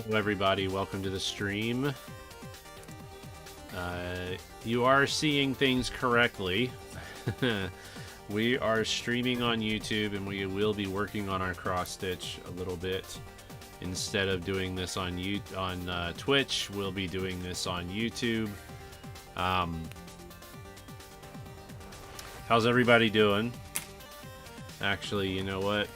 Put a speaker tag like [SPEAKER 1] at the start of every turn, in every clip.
[SPEAKER 1] Hello everybody, welcome to the stream. You are seeing things correctly. We are streaming on YouTube and we will be working on our cross-stitch a little bit. Instead of doing this on Twitch, we'll be doing this on YouTube. How's everybody doing? Actually, you know what?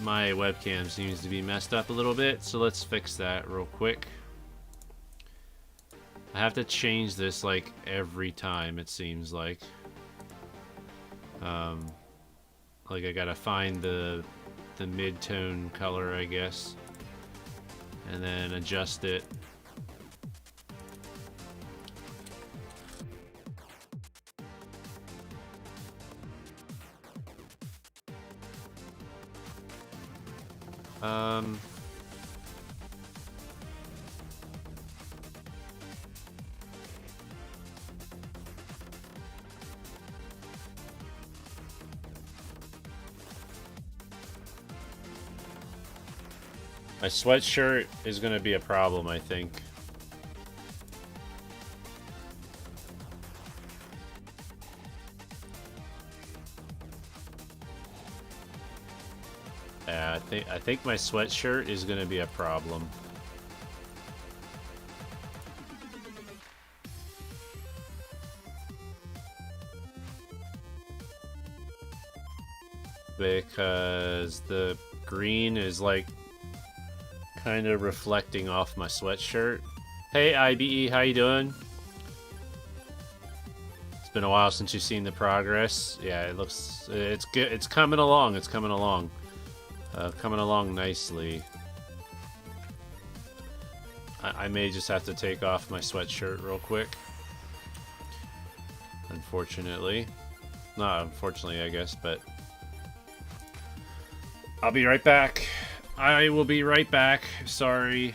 [SPEAKER 1] My webcam seems to be messed up a little bit, so let's fix that real quick. I have to change this like every time, it seems like. Like I gotta find the mid-tone color, I guess, and then adjust it. My sweatshirt is going to be a problem, I think. Yeah, I think my sweatshirt is going to be a problem. Because the green is like kind of reflecting off my sweatshirt. Hey IBE, how you doing? It's been a while since you've seen the progress. Yeah, it's good. It's coming along. It's coming along. Coming along nicely. I may just have to take off my sweatshirt real quick. Unfortunately. Not unfortunately, I guess, but I'll be right back. I will be right back. Sorry.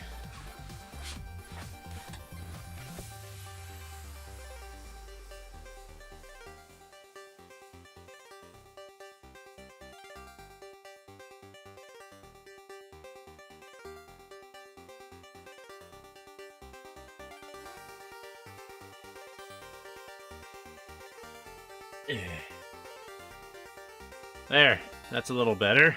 [SPEAKER 1] There. That's a little better.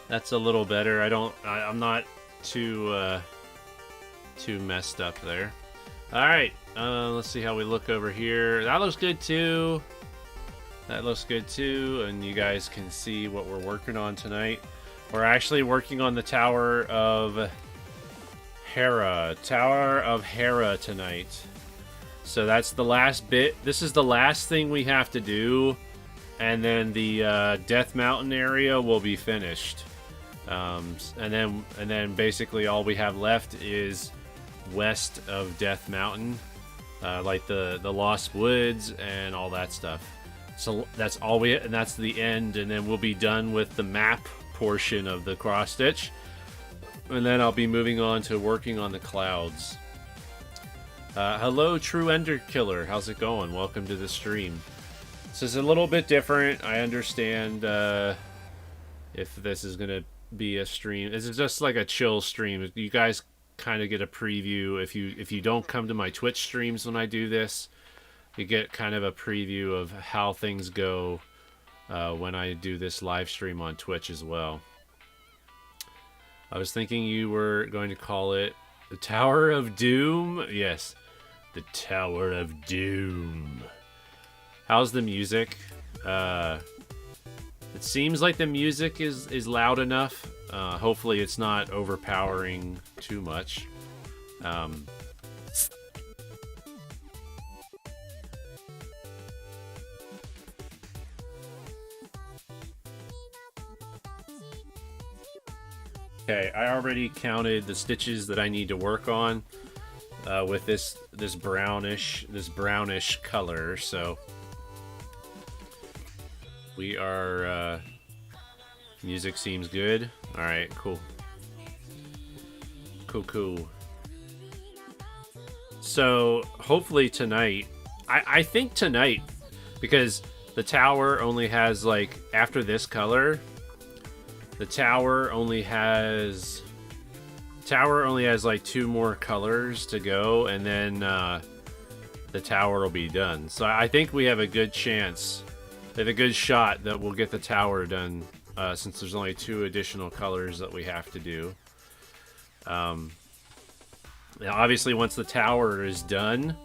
[SPEAKER 1] That's a little better. I'm not too messed up there. Alright, let's see how we look over here. That looks good too. That looks good too, and you guys can see what we're working on tonight. We're actually working on the Tower of Hera. Tower of Hera tonight. So that's the last bit. This is the last thing we have to do, and then the Death Mountain area will be finished. And then basically all we have left is west of Death Mountain, like the Lost Woods and all that stuff. So that's all and that's the end, and then we'll be done with the map portion of the cross stitch, and then I'll be moving on to working on the clouds. Hello, True Ender Killer. How's it going? Welcome to the stream. This is a little bit different. I understand if this is gonna be a stream. This is just like a chill stream. You guys kind of get a preview. If you don't come to my Twitch streams when I do this, you get kind of a preview of how things go when I do this live stream on Twitch as well. I was thinking you were going to call it the Tower of Doom. Yes, the Tower of Doom. How's the music? It seems like the music is loud enough. Hopefully it's not overpowering too much. Okay, I already counted the stitches that I need to work on with this brownish color, so we are music seems good. All right, cool. So hopefully tonight, I think tonight, because the tower only has like, after this color, the tower only has like 2 more colors to go, and then the tower will be done. So I think we have a good chance, we have a good shot that we'll get the tower done, since there's only 2 additional colors that we have to do. Now, obviously, once the tower is done,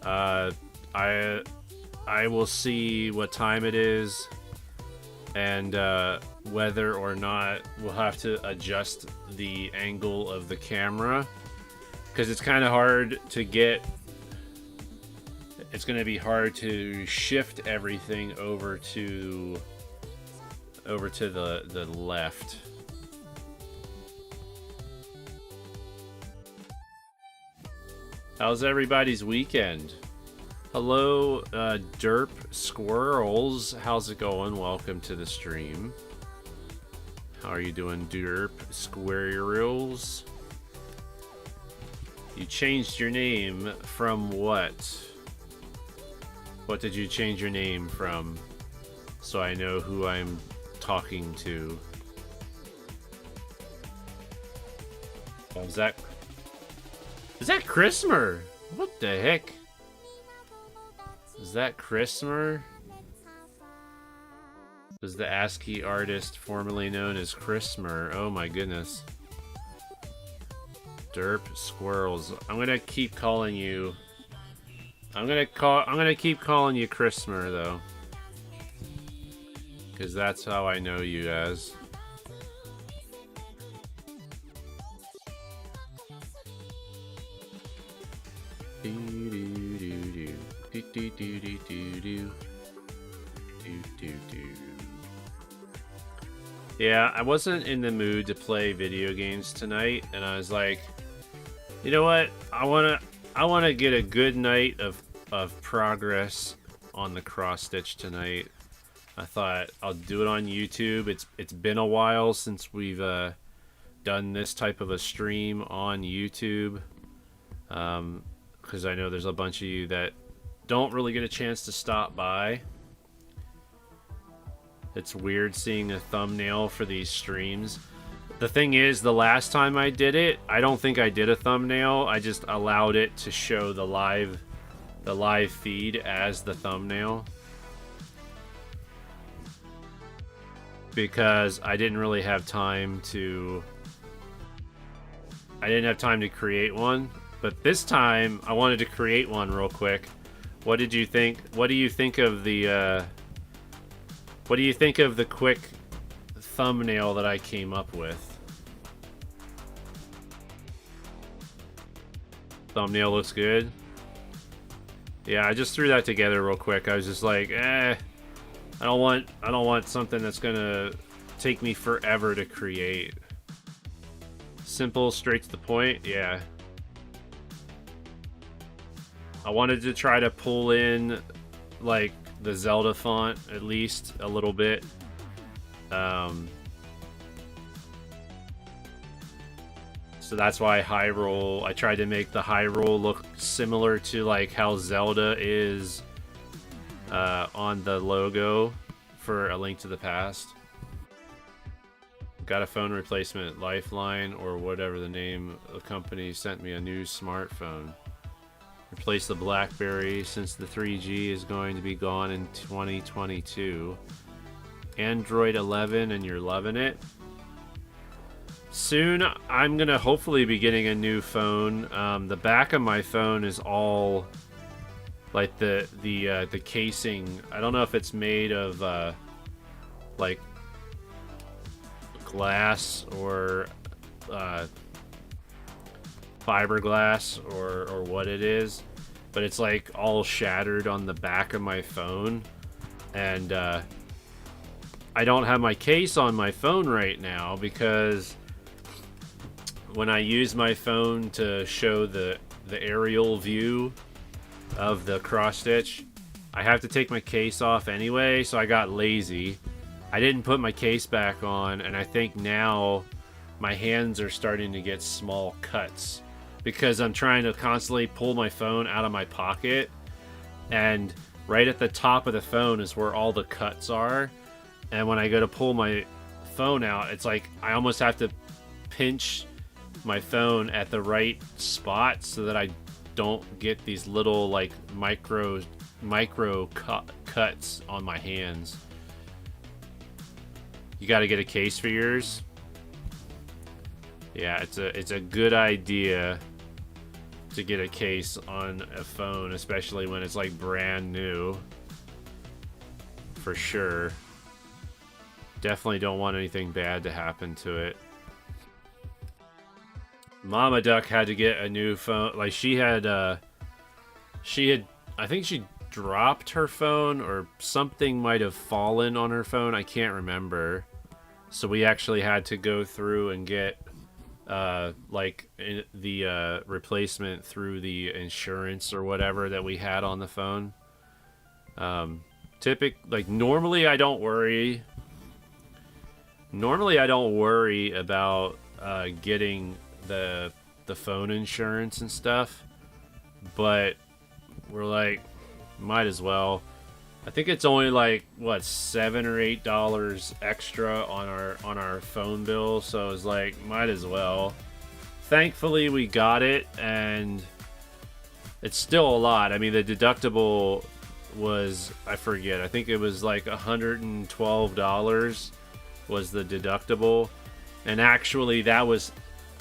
[SPEAKER 1] I will see what time it is, and whether or not we'll have to adjust the angle of the camera, because it's kind of hard to get. It's going to be hard to shift everything over to the left. How's everybody's weekend? Hello, Derp Squirrels. How's it going? Welcome to the stream. How are you doing, Derp Squirrels? You changed your name from what? What did you change your name from? So I know who I'm talking to. Oh, is that Christmer? What the heck? Is that Christmer? Is the ASCII artist formerly known as Christmer? Oh my goodness. Derp Squirrels. I'm gonna keep calling you. I'm gonna keep calling you Christmer though, because that's how I know you as. Yeah, I wasn't in the mood to play video games tonight, and I was like, you know what? I wanna get a good night of progress on the cross stitch tonight. I thought I'll do it on YouTube. It's been a while since we've done this type of a stream on YouTube, because I know there's a bunch of you that don't really get a chance to stop by. It's weird seeing a thumbnail for these streams. The thing is, the last time I did it, I don't think I did a thumbnail. I just allowed it to show the live feed as the thumbnail, because I didn't really have time to create one. But this time I wanted to create one real quick. What did you think? What do you think of the quick thumbnail that I came up with? Thumbnail looks good. Yeah, I just threw that together real quick. I was just like, I don't want something that's gonna take me forever to create. Simple, straight to the point. Yeah. I wanted to try to pull in like the Zelda font at least a little bit. So that's why Hyrule, I tried to make the Hyrule look similar to like how Zelda is on the logo for A Link to the Past. Got a phone replacement. Lifeline, or whatever the name of the company, sent me a new smartphone. Replace the BlackBerry since the 3G is going to be gone in 2022. Android 11, and you're loving it? Soon, I'm gonna hopefully be getting a new phone. The back of my phone is all like the casing. I don't know if it's made of like glass or fiberglass or what it is, but it's like all shattered on the back of my phone, and I don't have my case on my phone right now, because when I use my phone to show the aerial view of the cross stitch, I have to take my case off anyway, so I got lazy. I didn't put my case back on, and I think now my hands are starting to get small cuts because I'm trying to constantly pull my phone out of my pocket, and right at the top of the phone is where all the cuts are. And when I go to pull my phone out, it's like I almost have to pinch my phone at the right spot so that I don't get these little like micro cuts on my hands. You got to get a case for yours. Yeah, it's a good idea to get a case on a phone, especially when it's like brand new. For sure. Definitely don't want anything bad to happen to it. Mama Duck had to get a new phone. Like she had I think she dropped her phone, or something might have fallen on her phone. I can't remember. So we actually had to go through and get like the replacement through the insurance or whatever that we had on the phone. Normally I don't worry. Normally I don't worry about getting the phone insurance and stuff, but we're like, might as well. I think it's only like what, $7 or $8 extra on our phone bill, so it's like, might as well. Thankfully we got it, and it's still a lot. I mean, the deductible was, I forget, I think it was like $112 was the deductible, and actually that was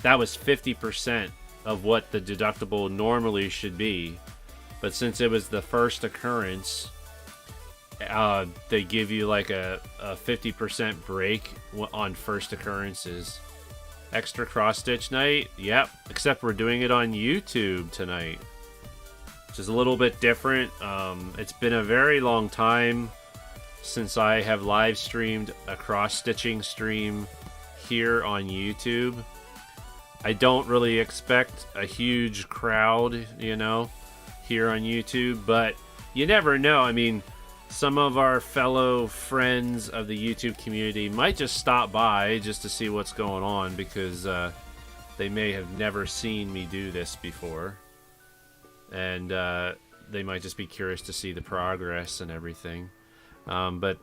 [SPEAKER 1] 50% of what the deductible normally should be. But since it was the first occurrence, they give you like a 50% break on first occurrences. Extra cross-stitch night? Yep, except we're doing it on YouTube tonight, which is a little bit different. It's been a very long time since I have live streamed a cross-stitching stream here on YouTube. I don't really expect a huge crowd, you know, here on YouTube, but you never know. I mean, some of our fellow friends of the YouTube community might just stop by just to see what's going on, because they may have never seen me do this before, and they might just be curious to see the progress and everything. But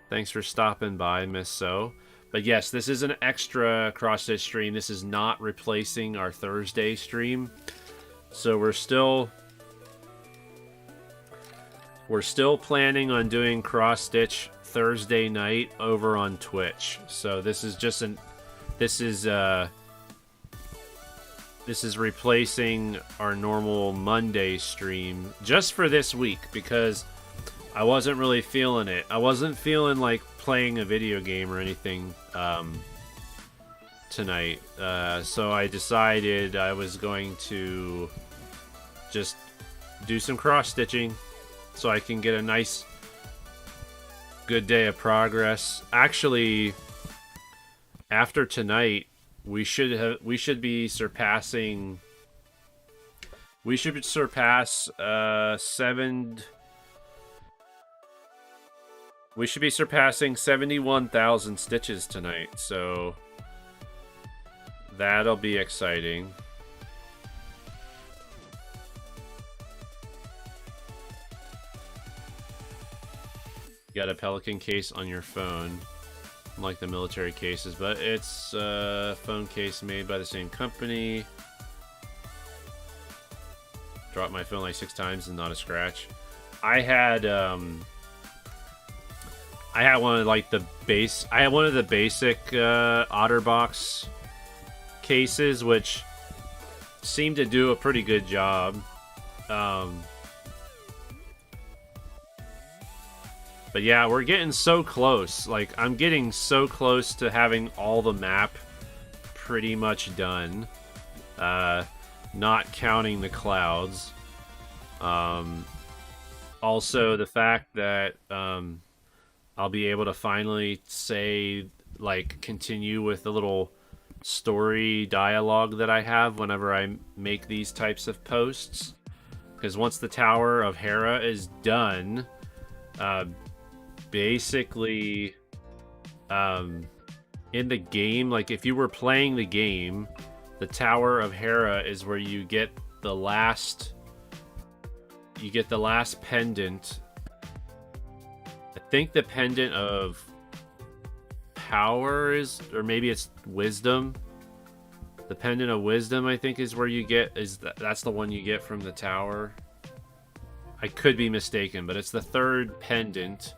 [SPEAKER 1] thanks for stopping by, Miss So. But yes, this is an extra cross-stitch stream. This is not replacing our Thursday stream. So we're still planning on doing cross-stitch Thursday night over on Twitch. So this is just this is replacing our normal Monday stream just for this week, because I wasn't really feeling it. I wasn't feeling like playing a video game or anything tonight. So I decided I was going to just do some cross-stitching so I can get a nice, good day of progress. Actually, after tonight, we should be surpassing. We should surpass 71,000 stitches tonight, so that'll be exciting. You got a Pelican case on your phone, like the military cases, but it's a phone case made by the same company. Dropped my phone like 6 times and not a scratch. I had one of like the base. I had one of the basic OtterBox cases, which seemed to do a pretty good job. But yeah, we're getting so close. Like, I'm getting so close to having all the map pretty much done. Not counting the clouds. Also, the fact that I'll be able to finally say, like, continue with the little story dialogue that I have whenever I make these types of posts. Because once the Tower of Hera is done, basically, in the game, like, if you were playing the game The Tower of Hera is where you get the last pendant. I think the pendant of power is, or maybe it's wisdom. The pendant of wisdom, I think, is where you get, that's the one you get from the tower. I could be mistaken, but it's the third pendant.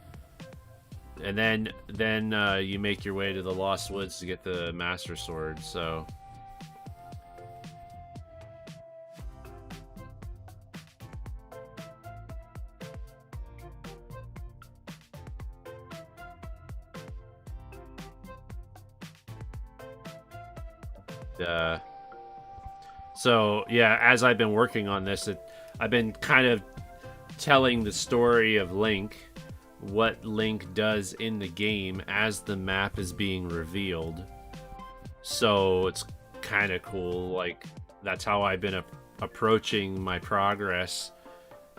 [SPEAKER 1] And then you make your way to the Lost Woods to get the Master Sword, so... So yeah, as I've been working on this, I've been kind of telling the story of Link, what Link does in the game as the map is being revealed. So it's kind of cool. Like, that's how I've been approaching my progress.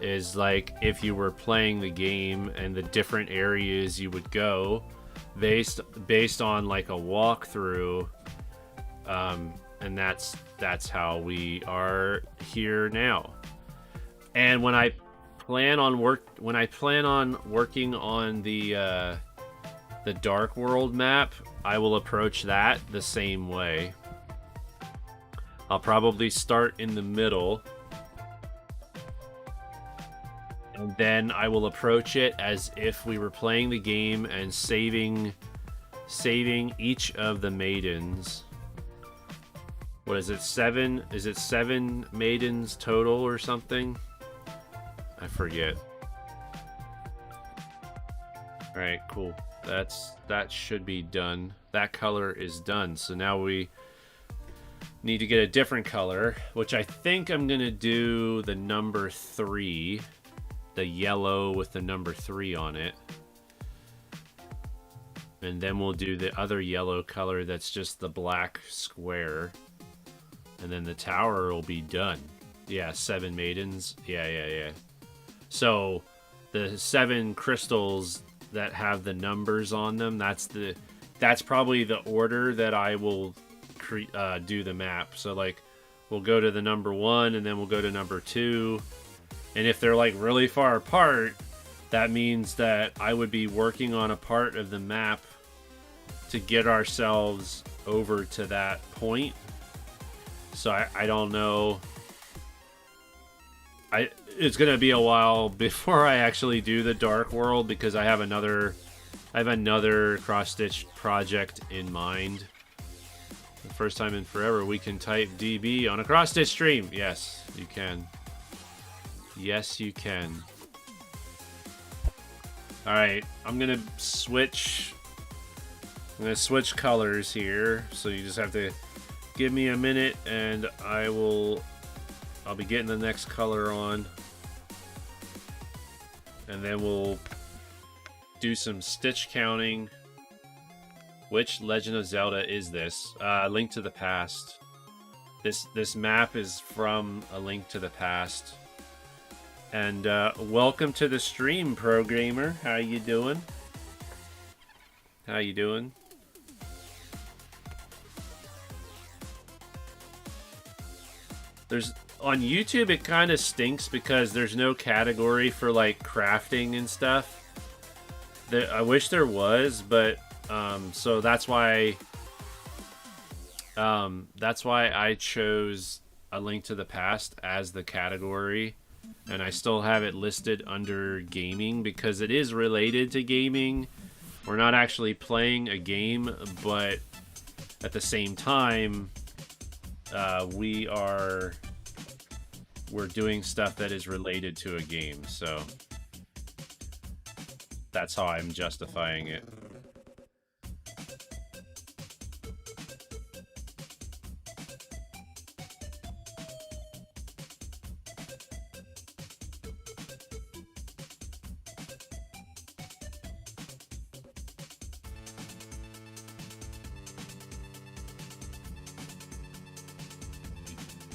[SPEAKER 1] Is like, if you were playing the game and the different areas you would go, based on like a walkthrough. And that's how we are here now. And when I plan on working on the Dark World map, I will approach that the same way. I'll probably start in the middle, and then I will approach it as if we were playing the game and saving each of the maidens. What is it, 7? Is it 7 maidens total or something? I forget. Alright, cool. That should be done. That color is done. So now we need to get a different color, which I think I'm going to do the number 3. The yellow with the number 3 on it. And then we'll do the other yellow color that's just the black square. And then the tower will be done. Yeah, 7 maidens. Yeah. So the 7 crystals that have the numbers on them, that's probably the order that I will do the map. So like, we'll go to the number 1 and then we'll go to number 2. And if they're like really far apart, that means that I would be working on a part of the map to get ourselves over to that point. So I don't know. It's gonna be a while before I actually do the Dark World, because I have another cross-stitch project in mind. The first time in forever we can type DB on a cross-stitch stream. Yes, you can. Yes, you can. All right, I'm gonna switch colors here, so you just have to give me a minute, and I'll be getting the next color on, and then we'll do some stitch counting. Which Legend of Zelda is this? Link to the Past. This map is from A Link to the Past. And welcome to the stream, Programmer. How you doing? How you doing? On YouTube, it kind of stinks because there's no category for like crafting and stuff. I wish there was, but so that's why I chose A Link to the Past as the category, and I still have it listed under gaming because it is related to gaming. We're not actually playing a game, but at the same time, we're doing stuff that is related to a game, so that's how I'm justifying it.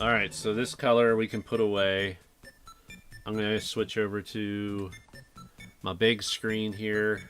[SPEAKER 1] Alright, so this color we can put away. I'm going to switch over to my big screen here.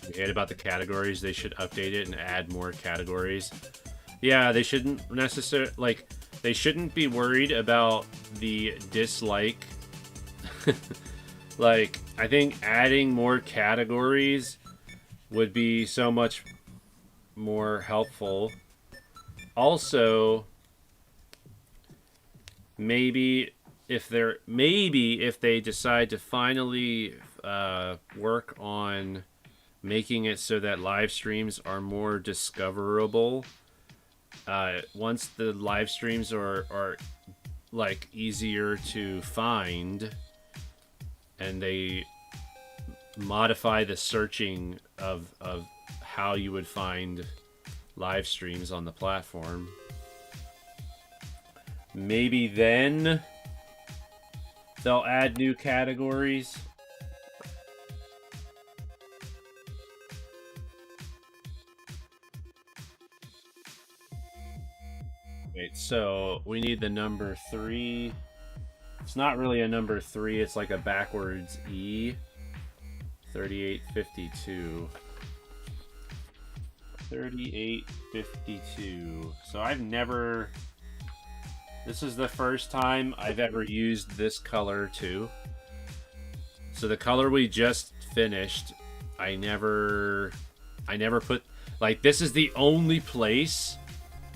[SPEAKER 1] We hate about the categories. They should update it and add more categories. Yeah, they shouldn't necessarily, like, they shouldn't be worried about the dislike. Like, I think adding more categories would be so much more helpful. Also, maybe if they decide to finally work on making it so that live streams are more discoverable. Once the live streams are like easier to find, and they modify the searching of how you would find live streams on the platform, maybe then they'll add new categories. Wait, so we need the number 3. It's not really a number 3, it's like a backwards E. 3852. 3852. So I've never... This is the first time I've ever used this color too. So the color we just finished, I never put... Like, this is the only place...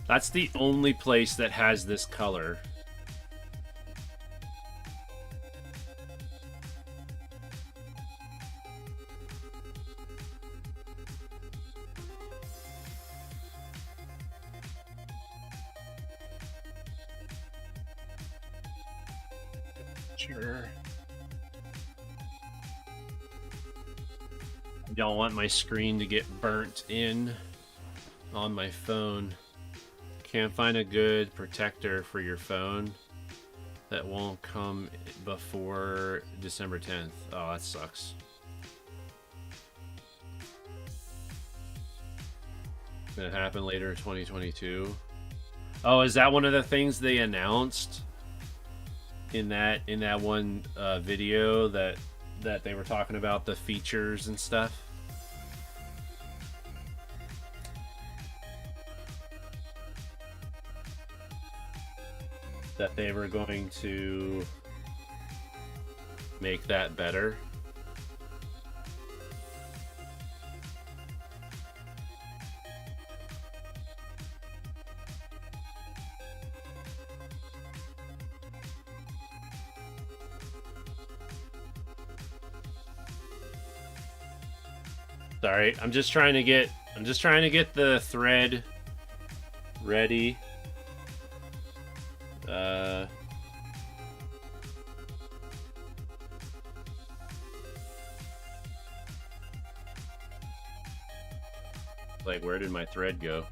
[SPEAKER 1] That's the only place that has this color. Sure. I don't want my screen to get burnt in on my phone. Can't find a good protector for your phone that won't come before December 10th. Oh, that sucks. Gonna happen later in 2022. Oh, is that one of the things they announced in that one video that they were talking about the features and stuff? That they were going to make that better. Sorry, I'm just trying to get the thread ready. Like, where did my thread go?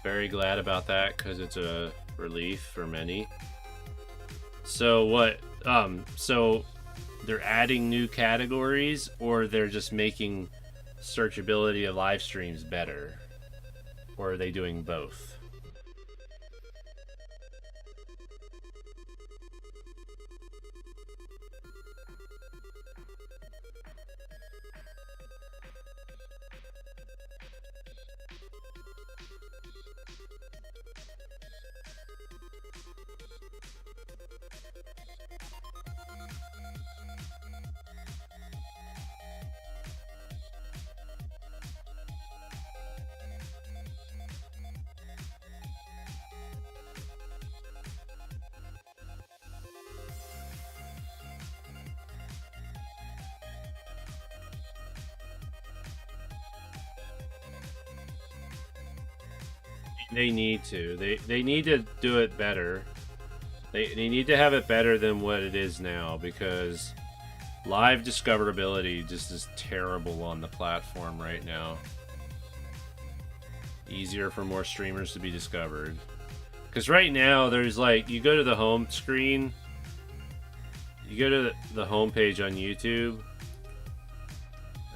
[SPEAKER 1] Very glad about that because it's a relief for many. So what? So they're adding new categories, or they're just making searchability of live streams better, or are they doing both? They need to. They need to do it better. They need to have it better than what it is now, because live discoverability just is terrible on the platform right now. Easier for more streamers to be discovered. Because right now, there's like, you go to the home screen, you go to the home page on YouTube,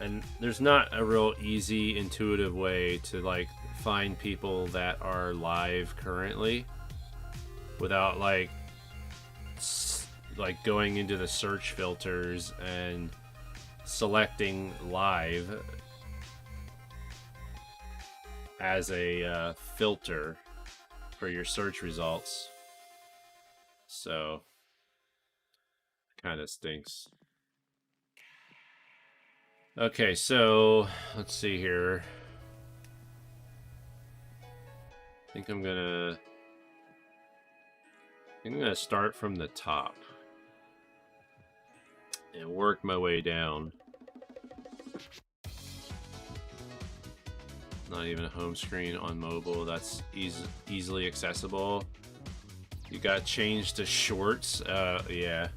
[SPEAKER 1] and there's not a real easy, intuitive way to like find people that are live currently without like going into the search filters and selecting live. as a filter for your search results. So, kind of stinks. Okay, so let's see here. I think I'm gonna start from the top and work my way down. Not even a home screen on mobile. That's easily accessible. You got changed to shorts. Yeah.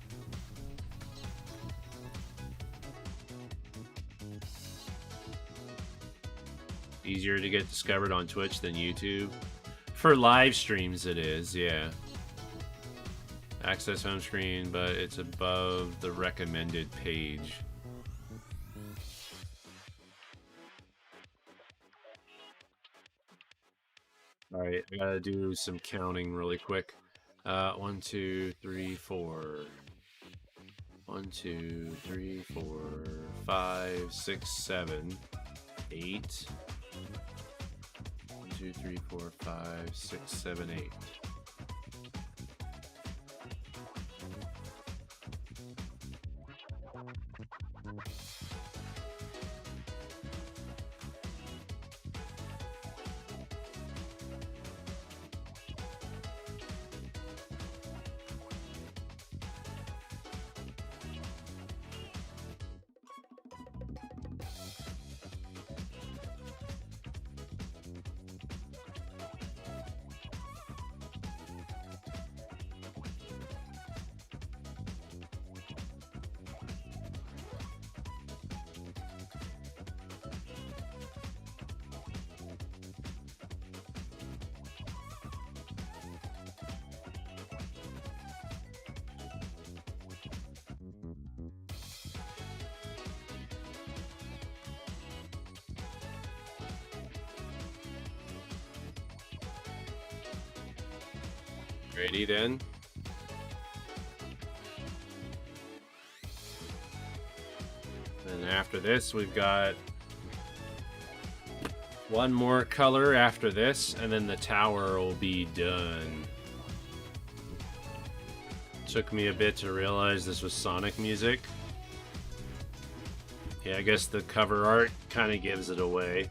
[SPEAKER 1] Easier to get discovered on Twitch than YouTube. For live streams, it is, yeah. Access home screen, but it's above the recommended page. Alright, I gotta do some counting really quick. 1, 2, 3, 4. 1, 2, 3, 4, 5, 6, 7, 8. 1, 2, 3, 4, 5, 6, 7, 8. Ready then? And after this, we've got one more color after this, and then the tower will be done. Took me a bit to realize this was Sonic music. Yeah, I guess the cover art kind of gives it away.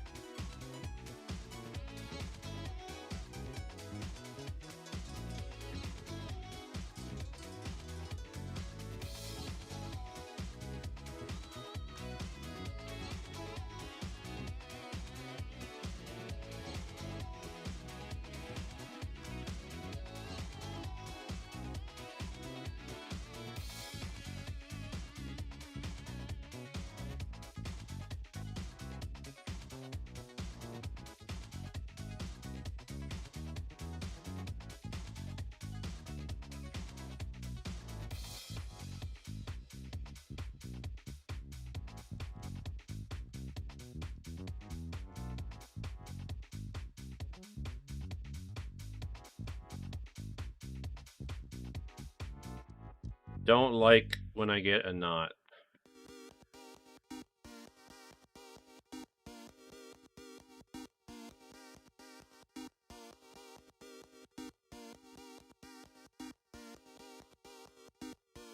[SPEAKER 1] Don't like when I get a knot.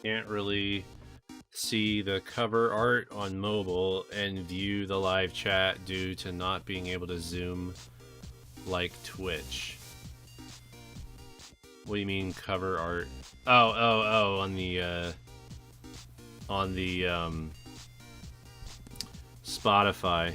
[SPEAKER 1] Can't really see the cover art on mobile and view the live chat due to not being able to zoom like Twitch. What do you mean cover art? Oh, on the Spotify.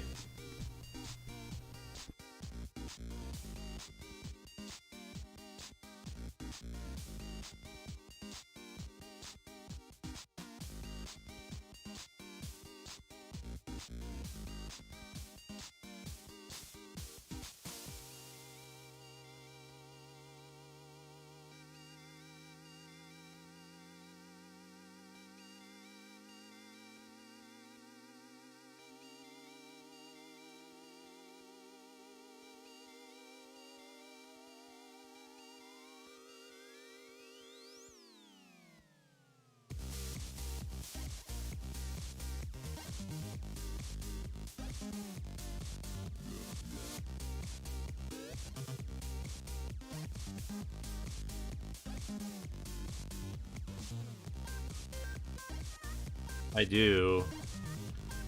[SPEAKER 1] I do.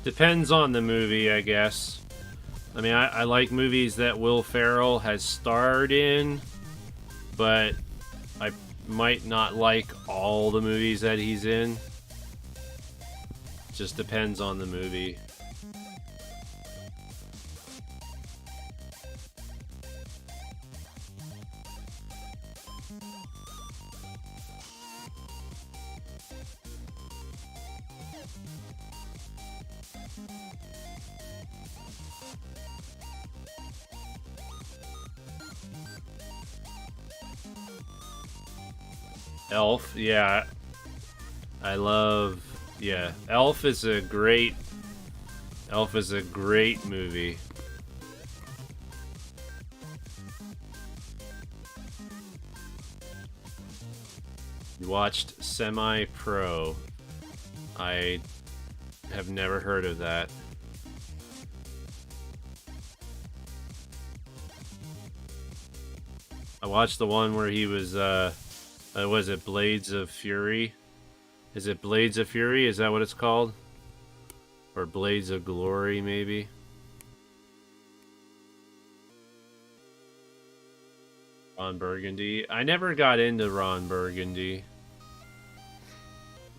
[SPEAKER 1] Depends on the movie, I guess. I mean, I like movies that Will Ferrell has starred in, but I might not like all the movies that he's in. Just depends on the movie. Elf, yeah. I love, yeah. Elf is a great movie. You watched Semi-Pro. I have never heard of that. I watched the one where he was, was it Blades of Fury? Is it Blades of Fury? Is that what it's called? Or Blades of Glory, maybe? Ron Burgundy. I never got into Ron Burgundy.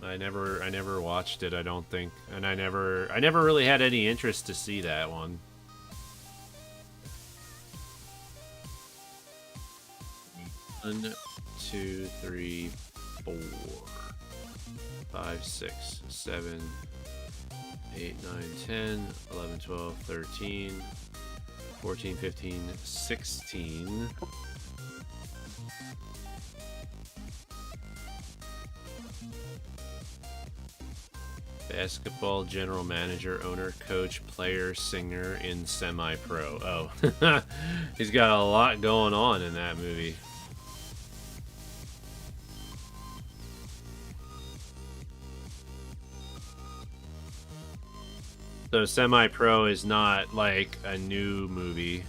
[SPEAKER 1] I never watched it, I don't think. And I never really had any interest to see that one. One, two, three, 4, 5, 6, 7, 8, 9, 10, 11, 12, 13, 14, 15, 16. Basketball general manager, owner, coach, player, singer in Semi-Pro. Oh, he's got a lot going on in that movie. So Semi-Pro is not like a new movie.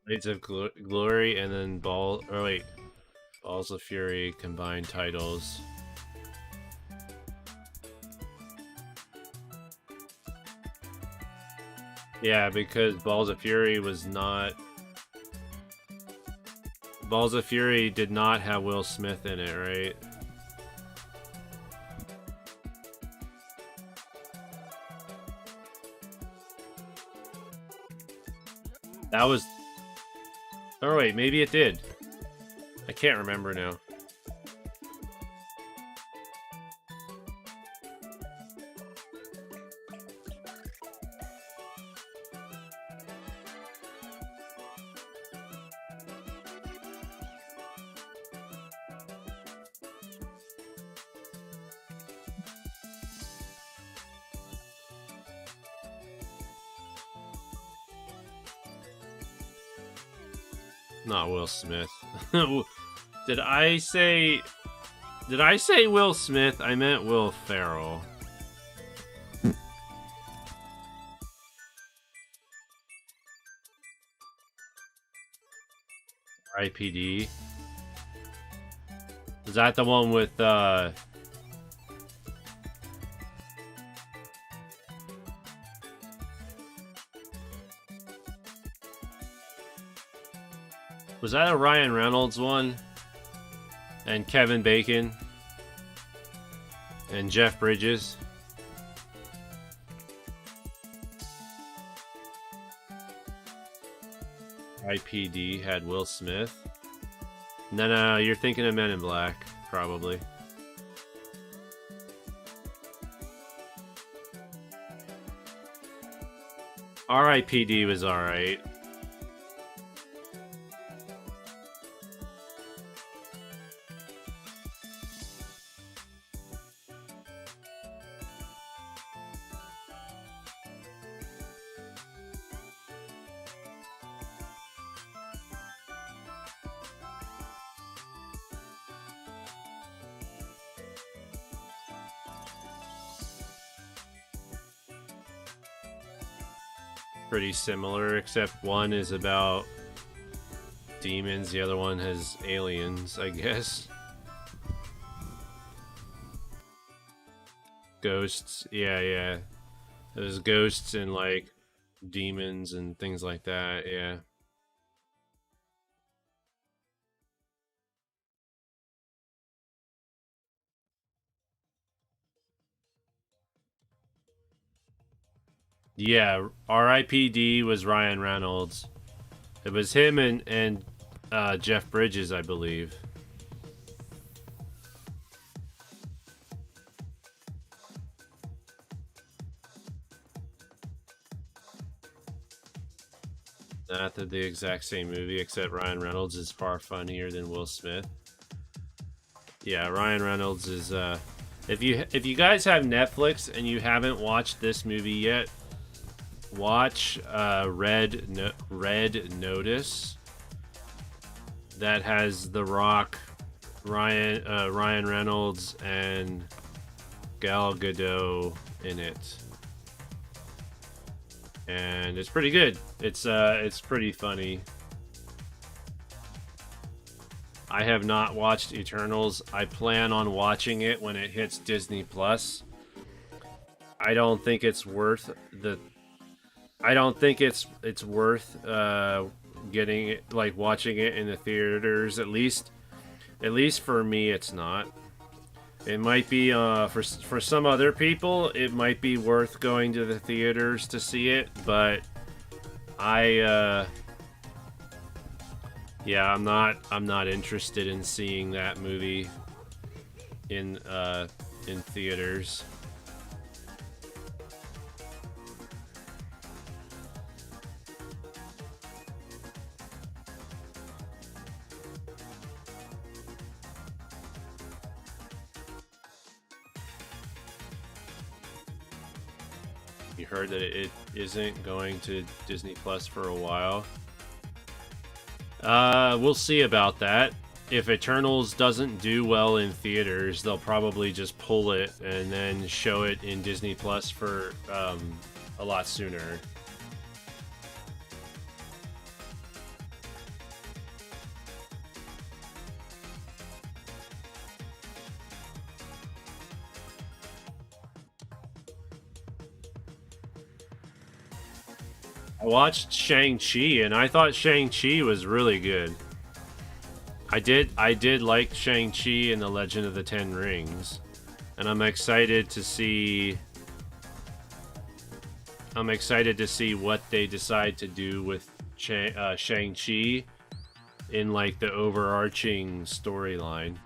[SPEAKER 1] Blades of Glory and then Balls of Fury combined titles. Yeah, because Balls of Fury was not... Balls of Fury did not have Will Smith in it, right? That was... Oh wait, maybe it did. I can't remember now. Not Will Smith. Did I say Will Smith? I meant Will Ferrell. IPD. Is that the one with was that a Ryan Reynolds one? And Kevin Bacon? And Jeff Bridges? IPD had Will Smith. No, you're thinking of Men in Black, probably. RIPD was alright. Pretty similar, except one is about demons, the other one has aliens, I guess. Ghosts, yeah. There's ghosts and, like, demons and things like that, yeah. Yeah, RIPD was Ryan Reynolds. It was him and Jeff Bridges, I believe. Not that the exact same movie, except Ryan Reynolds is far funnier than Will Smith. Yeah, Ryan Reynolds is. If you guys have Netflix and you haven't watched this movie yet, watch Red Notice. That has The Rock, Ryan Reynolds, and Gal Gadot in it, and it's pretty good. It's pretty funny. I have not watched Eternals. I plan on watching it when it hits Disney Plus. I don't think it's worth the. I don't think it's worth getting it, like watching it in the theaters. At least for me, it's not. It might be for some other people. It might be worth going to the theaters to see it, but yeah, I'm not interested in seeing that movie in theaters. You heard that it isn't going to Disney Plus for a while. We'll see about that. If Eternals doesn't do well in theaters, they'll probably just pull it and then show it in Disney Plus for a lot sooner. I watched Shang-Chi and I thought Shang-Chi was really good. I did like Shang-Chi and the Legend of the Ten Rings, and I'm excited to see what they decide to do with Shang-Chi in, like, the overarching storyline.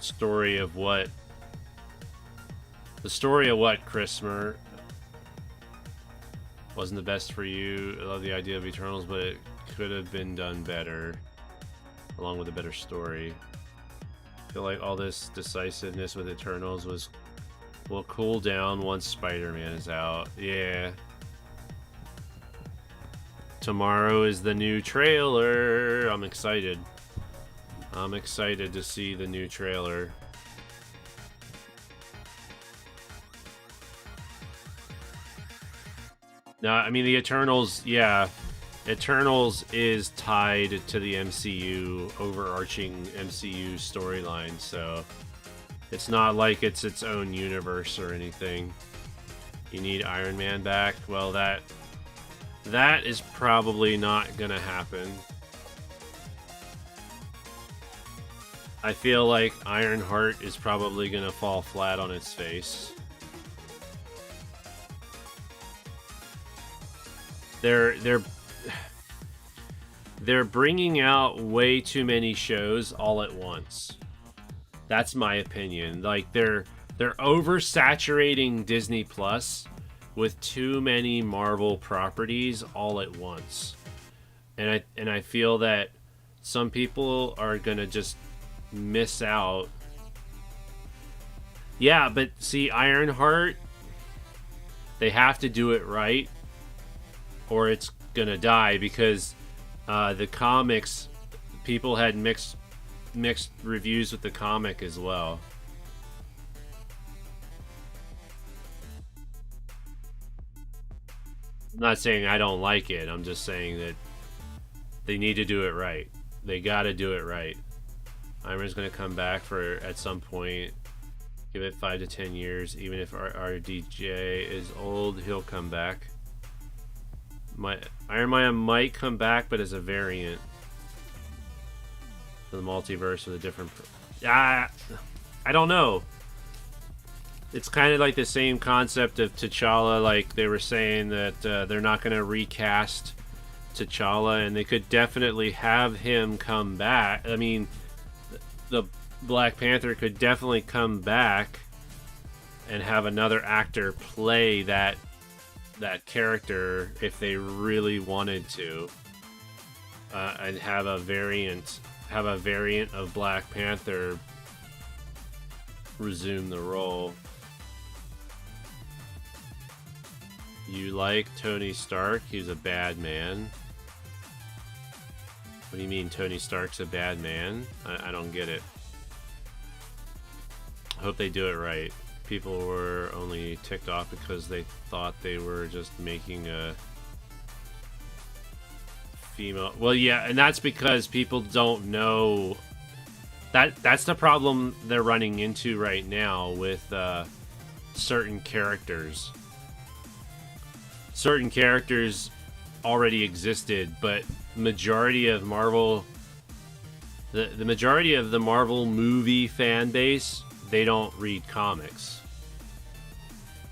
[SPEAKER 1] Story of what? The story of what, Chrismer? Wasn't the best for you. I love the idea of Eternals, but it could have been done better, along with a better story. I feel like all this decisiveness with Eternals will cool down once Spider-Man is out. Yeah. Tomorrow is the new trailer. I'm excited. I'm excited to see the new trailer. No, I mean, the Eternals, yeah. Eternals is tied to the MCU, overarching MCU storyline, so it's not like it's its own universe or anything. You need Iron Man back? Well, that is probably not gonna happen. I feel like Ironheart is probably gonna fall flat on its face. They're bringing out way too many shows all at once. That's my opinion. Like they're oversaturating Disney Plus with too many Marvel properties all at once. And I feel that some people are going to just miss out. Yeah, but see, Ironheart, they have to do it right or it's going to die, because the comics, people had mixed reviews with the comic as well. I'm not saying I don't like it. I'm just saying that they need to do it right. They got to do it right. Iron's going to come back for at some point. Give it 5 to 10 years. Even if our DJ is old, he'll come back. Iron Man might come back, but as a variant for the multiverse with a different. I don't know. It's kind of like the same concept of T'Challa. Like they were saying that they're not going to recast T'Challa, and they could definitely have him come back. I mean, the Black Panther could definitely come back and have another actor play that character if they really wanted to, and have a variant of Black Panther resume the role. You like Tony Stark? He's a bad man. What do you mean Tony Stark's a bad man? I don't get it. I hope they do it right. People were only ticked off because they thought they were just making a female. Well, yeah, and that's because people don't know. That's the problem they're running into right now with certain characters. Certain characters already existed, but majority of Marvel, the majority of the Marvel movie fan base, they don't read comics.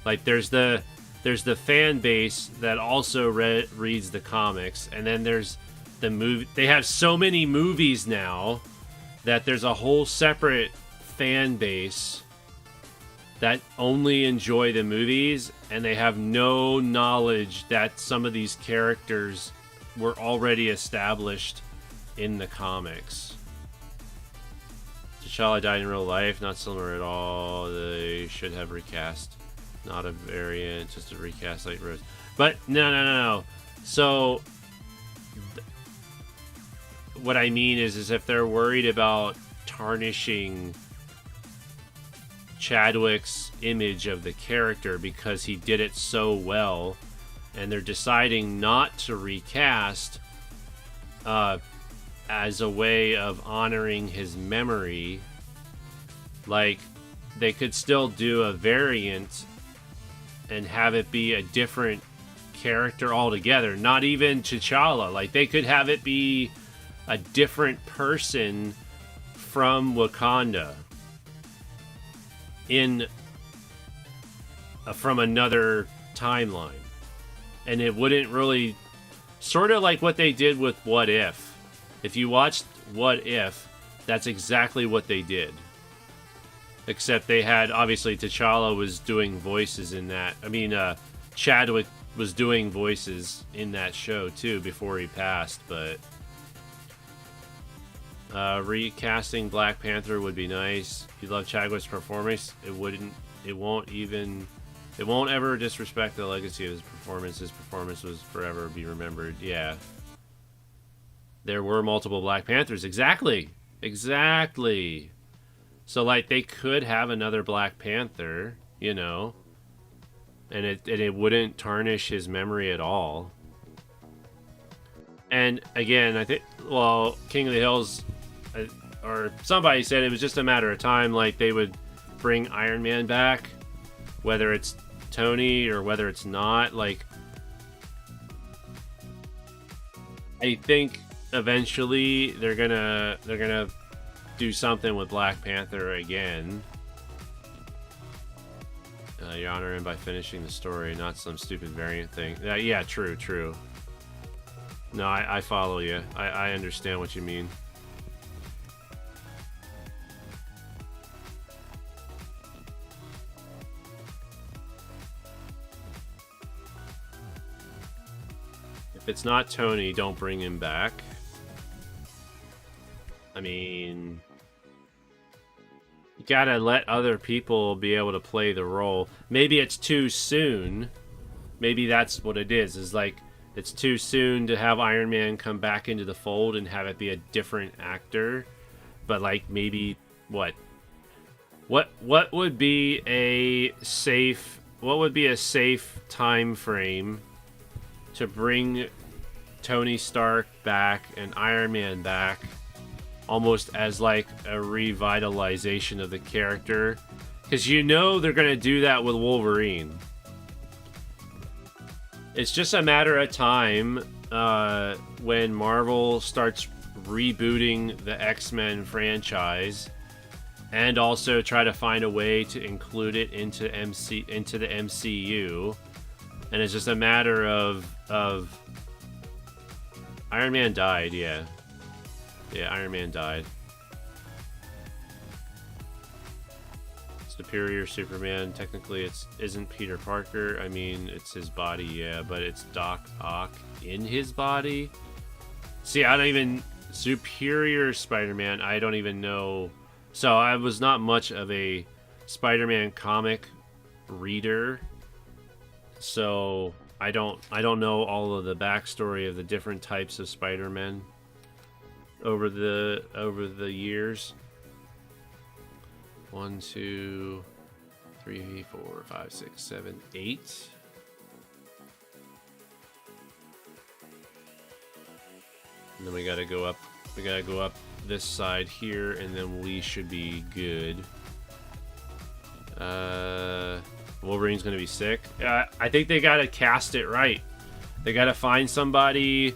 [SPEAKER 1] Like there's the fan base that also reads the comics, and then there's the movie. They have so many movies now that there's a whole separate fan base that only enjoy the movies, and they have no knowledge that some of these characters were already established in the comics. T'Challa died in real life, not similar at all. They should have recast, not a variant, just a recast like Rose. But no. So what I mean is if they're worried about tarnishing Chadwick's image of the character because he did it so well, and they're deciding not to recast as a way of honoring his memory, like they could still do a variant and have it be a different character altogether, not even T'Challa. Like they could have it be a different person from Wakanda from another timeline, and it wouldn't really, sort of like what they did with What If. If you watched What If, that's exactly what they did, except they had, obviously T'Challa was doing voices in that. I mean, Chadwick was doing voices in that show too before he passed. But recasting Black Panther would be nice. You love Chadwick's performance. It won't ever disrespect the legacy of his performance. His performance was forever be remembered. Yeah. There were multiple Black Panthers. Exactly. So like they could have another Black Panther, you know, and it wouldn't tarnish his memory at all. And again, I think, well, King of the Hills, or somebody said it was just a matter of time, like they would bring Iron Man back, whether it's Tony or whether it's not. Like I think eventually they're gonna do something with Black Panther again. You honor him by finishing the story, not some stupid variant thing. Yeah, true. No, I follow you. I understand what you mean. If it's not Tony, don't bring him back. I mean, you gotta let other people be able to play the role. Maybe it's too soon. Maybe that's what it is like, it's too soon to have Iron Man come back into the fold and have it be a different actor. But like, maybe what would be a safe time frame to bring Tony Stark back and Iron Man back, almost as like a revitalization of the character? Because you know they're going to do that with Wolverine. It's just a matter of time when Marvel starts rebooting the X-Men franchise, and also try to find a way to include it into the MCU. And it's just a matter of Iron Man died, yeah. Yeah, Iron Man died. Superior Superman, technically isn't Peter Parker. I mean, it's his body, yeah, but it's Doc Ock in his body. See, I don't even... Superior Spider-Man, I don't even know. So I was not much of a Spider-Man comic reader, so I don't know all of the backstory of the different types of Spider-Man over the years. 1, 2, 3, 4, 5, 6, 7, 8. And then we gotta go up. We gotta go up this side here, and then we should be good. Wolverine's gonna be sick. I think they gotta cast it right. They gotta find somebody.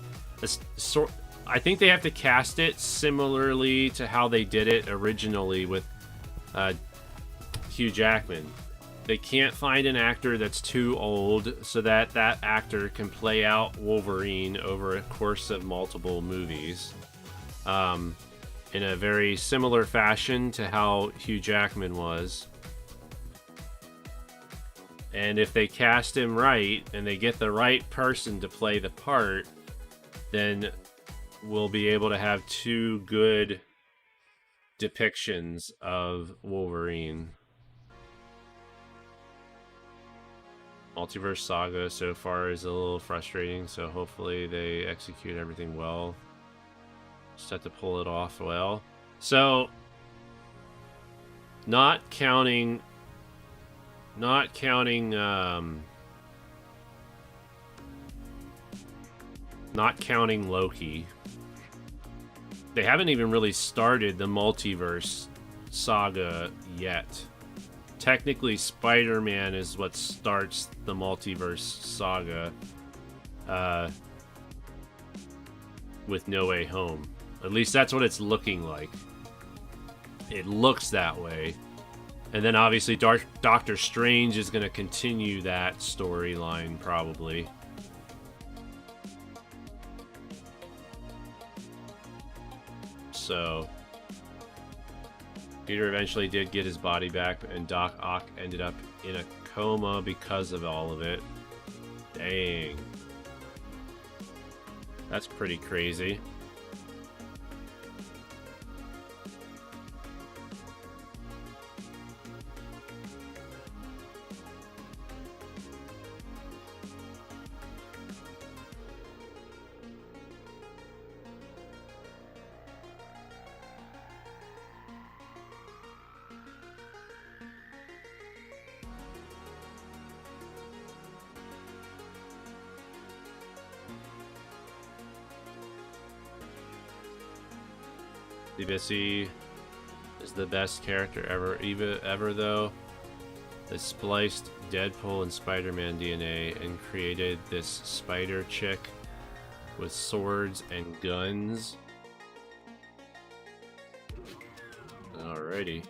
[SPEAKER 1] I think they have to cast it similarly to how they did it originally with Hugh Jackman. They can't find an actor that's too old so that that actor can play out Wolverine over a course of multiple movies, in a very similar fashion to how Hugh Jackman was. And if they cast him right and they get the right person to play the part, then we'll be able to have two good depictions of Wolverine. Multiverse Saga so far is a little frustrating, so hopefully they execute everything well. Just have to pull it off well. So, not counting Loki. They haven't even really started the multiverse saga yet. Technically, Spider-Man is what starts the multiverse saga with No Way Home. At least that's what it's looking like. It looks that way. And then obviously Doctor Strange is going to continue that storyline probably. So Peter eventually did get his body back, and Doc Ock ended up in a coma because of all of it. Dang. That's pretty crazy. Bissy is the best character ever though. They spliced Deadpool and Spider-Man DNA and created this spider chick with swords and guns. Alrighty.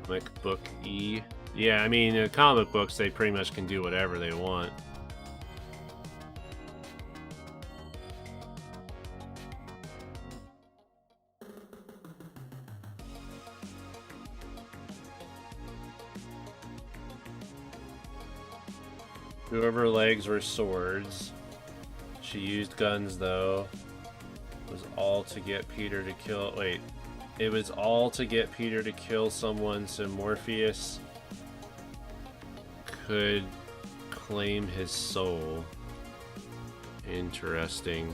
[SPEAKER 1] Comic book E. Yeah, I mean, comic books, they pretty much can do whatever they want. Two of her legs were swords. She used guns, though. It was all to get Peter to kill... Wait. It was all to get Peter to kill someone so Morpheus could claim his soul. Interesting.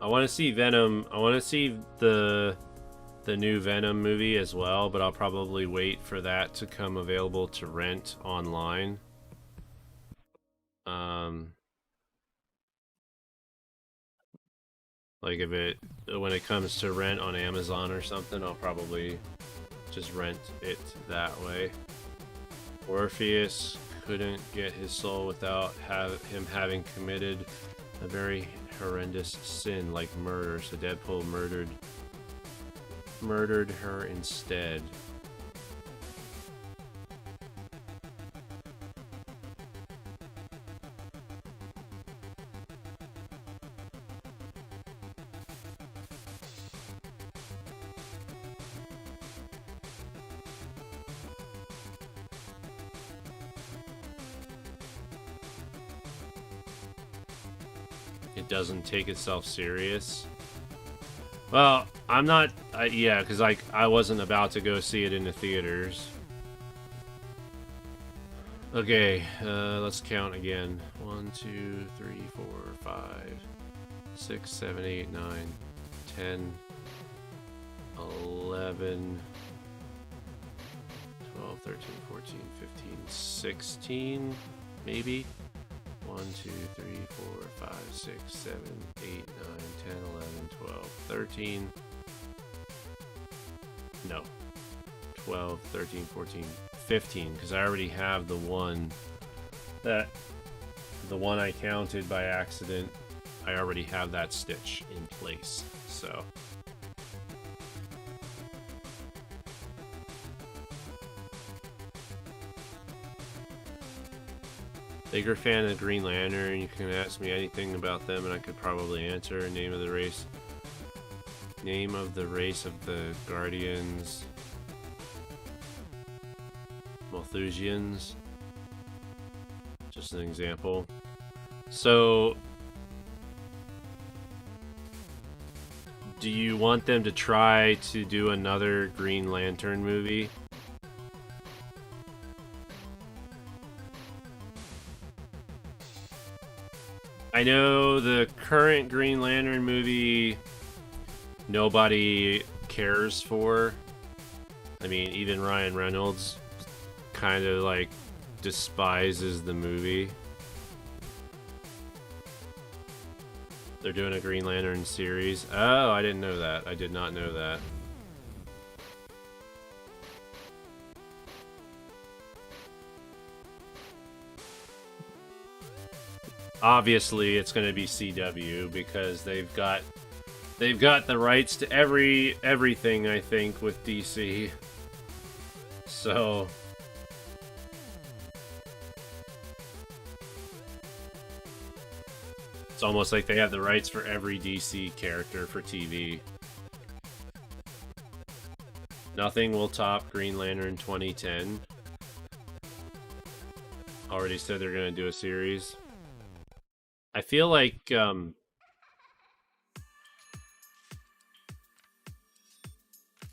[SPEAKER 1] I want to see Venom. I want to see the new Venom movie as well, but I'll probably wait for that to come available to rent online. Like when it comes to rent on Amazon or something, I'll probably just rent it that way. Orpheus couldn't get his soul without him having committed a very horrendous sin like murder, so Deadpool murdered her instead. It doesn't take itself serious. Well, I'm not. Yeah, because I wasn't about to go see it in the theaters. Okay, let's count again. 1, 2, 3, 4, 5, 6, 7, 8, 9, 10, 11, 12, 13, 14, 15, 16, maybe. 1, 2, 3, 4, 5, 6, 7, 8, 9, 10, 11, 12, 13. No. 12, 13, 14, 15, because I already have the one I counted by accident. I already have that stitch in place, so. Bigger fan of Green Lantern. You can ask me anything about them and I could probably answer. Name of the race. Name of the race of the Guardians. Malthusians. Just an example. So, do you want them to try to do another Green Lantern movie? I know the current Green Lantern movie nobody cares for. I mean, even Ryan Reynolds kind of like despises the movie. They're doing a Green Lantern series. Oh, I didn't know that. I did not know that. Obviously, it's going to be CW because they've got the rights to everything, I think, with DC. So it's almost like they have the rights for every DC character for TV. Nothing will top Green Lantern 2010. Already said they're going to do a series. I feel like I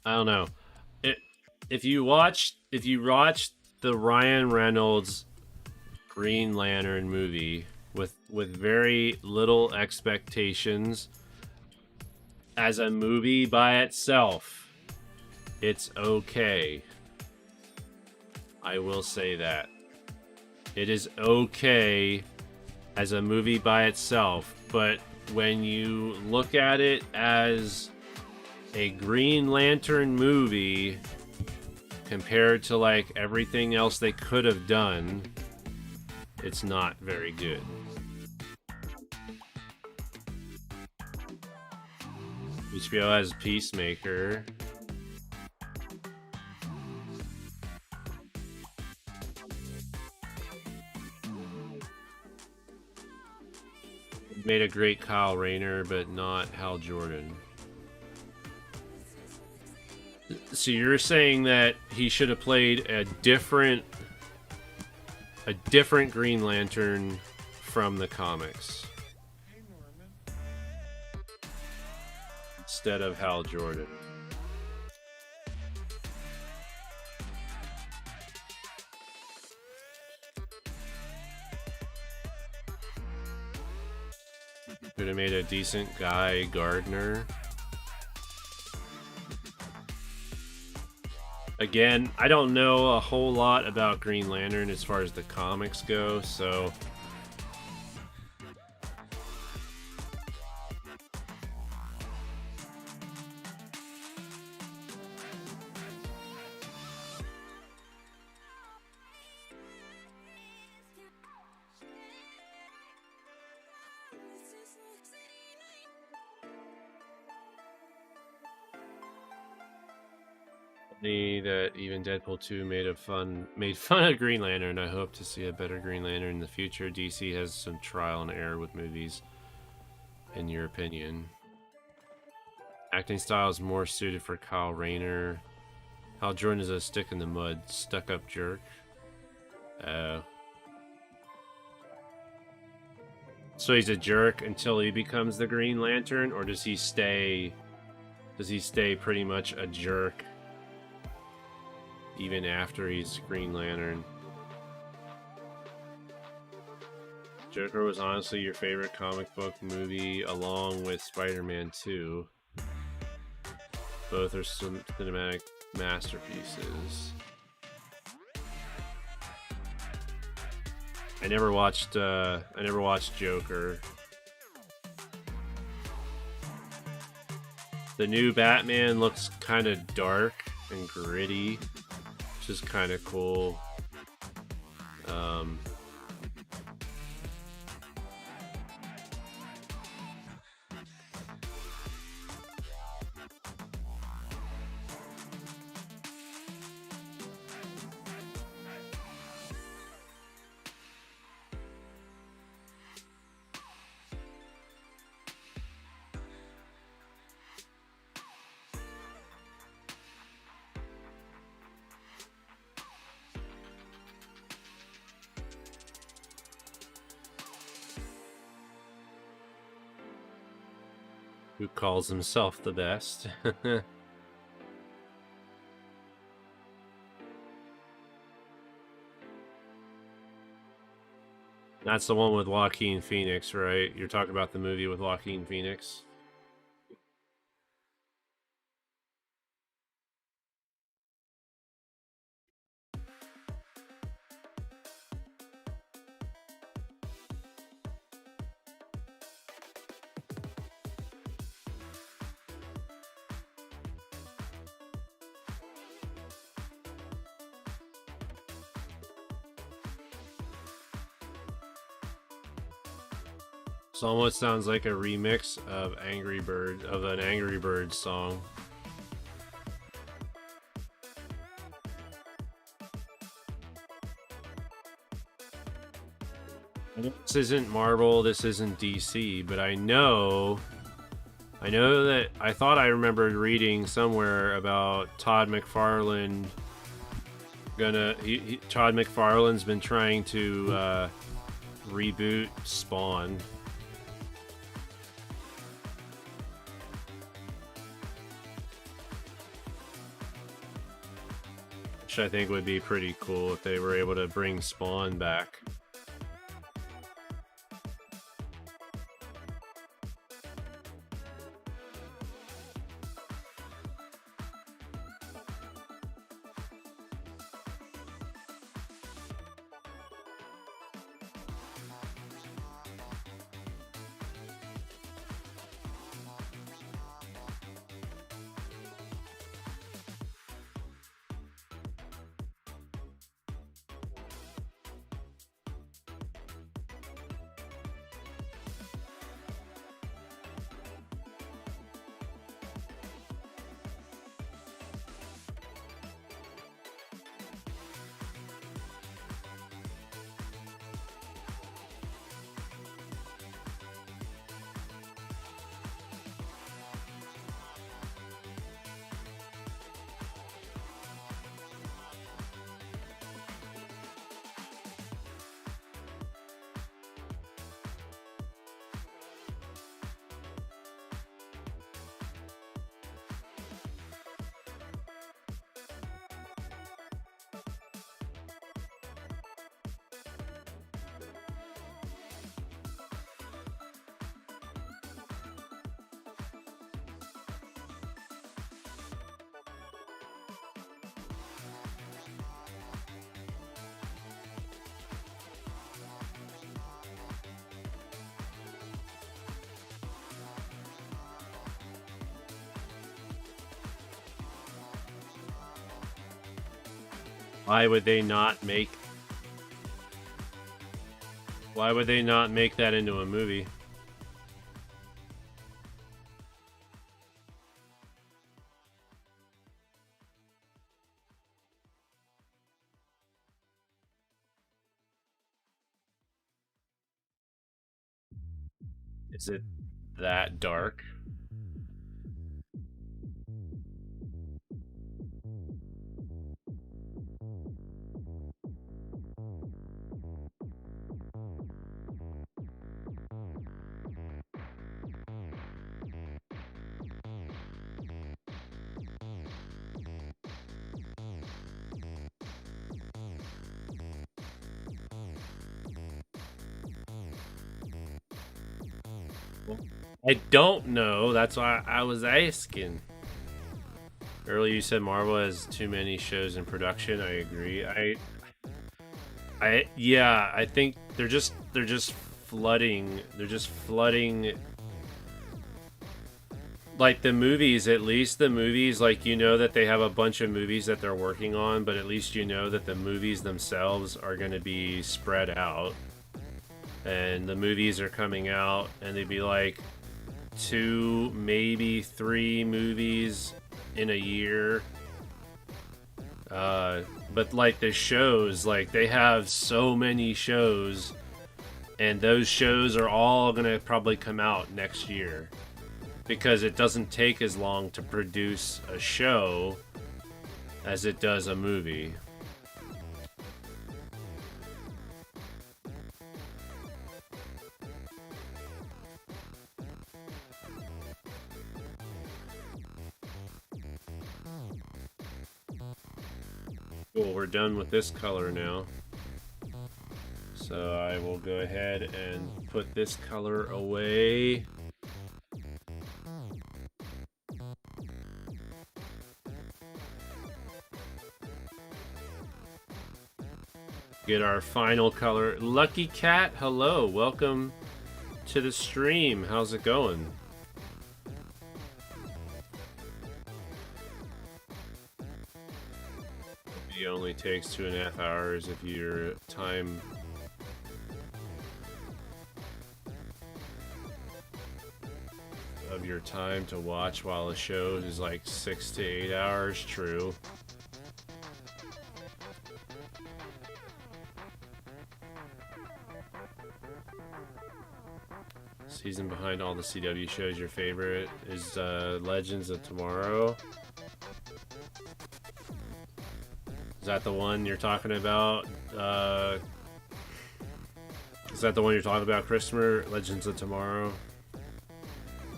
[SPEAKER 1] don't know. If you watch the Ryan Reynolds Green Lantern movie with very little expectations as a movie by itself, it's okay. I will say that. It is okay as a movie by itself, but when you look at it as a Green Lantern movie compared to like everything else they could have done, it's not very good. HBO has Peacemaker. Made a great Kyle Rayner, but not Hal Jordan. So you're saying that he should have played a different Green Lantern from the comics instead of Hal Jordan. Could have made a decent Guy Gardner. Again, I don't know a whole lot about Green Lantern as far as the comics go, so that even Deadpool 2 made fun of Green Lantern. I hope to see a better Green Lantern in the future. DC has some trial and error with movies, in your opinion. Acting style is more suited for Kyle Rayner. Hal Jordan is a stick in the mud, stuck-up jerk. So he's a jerk until he becomes the Green Lantern, or does he stay pretty much a jerk even after he's Green Lantern? Joker was honestly your favorite comic book movie along with Spider-Man 2. Both are some cinematic masterpieces. I never watched Joker. The new Batman looks kind of dark and gritty, which is kind of cool. Who calls himself the best? That's the one with Joaquin Phoenix, right? You're talking about the movie with Joaquin Phoenix? This almost sounds like a remix of an Angry Birds song. This isn't Marvel, this isn't DC, but I know I know that I thought I remembered reading somewhere about Todd McFarlane Todd McFarlane's been trying to reboot Spawn. Which I think would be pretty cool if they were able to bring Spawn back. Why would they not make that into a movie? Is it that dark? I don't know. That's why I was asking. Earlier you said Marvel has too many shows in production. I agree. Yeah, I think they're just flooding. They're just flooding like the movies, at least the movies, like you know that they have a bunch of movies that they're working on, but at least you know that the movies themselves are going to be spread out. And the movies are coming out and they'd be like 2, maybe 3 movies in a year. But like the shows, like they have so many shows, and those shows are all gonna probably come out next year because it doesn't take as long to produce a show as it does a movie. Cool, we're done with this color now. So I will go ahead and put this color away. Get our final color. Lucky Cat, hello, welcome to the stream. How's it going? It only takes 2.5 hours if your time of your time to watch while a show is like 6 to 8 hours. True. Season behind all the CW shows. Your favorite is Legends of Tomorrow. Is that the one you're talking about? Is that the one you're talking about, Christopher? Legends of Tomorrow?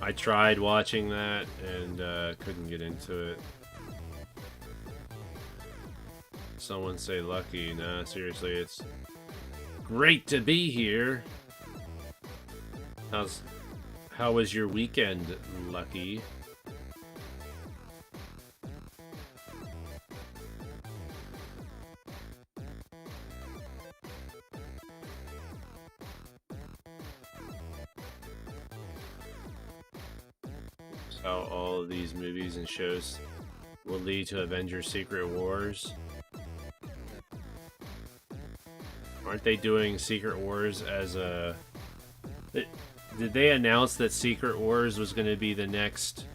[SPEAKER 1] I tried watching that and couldn't get into it. Someone say lucky. Nah, seriously, it's great to be here. How was your weekend, Lucky? How all of these movies and shows will lead to Avengers Secret Wars. Aren't they doing Secret Wars as a... Did they announce that Secret Wars was going to be the next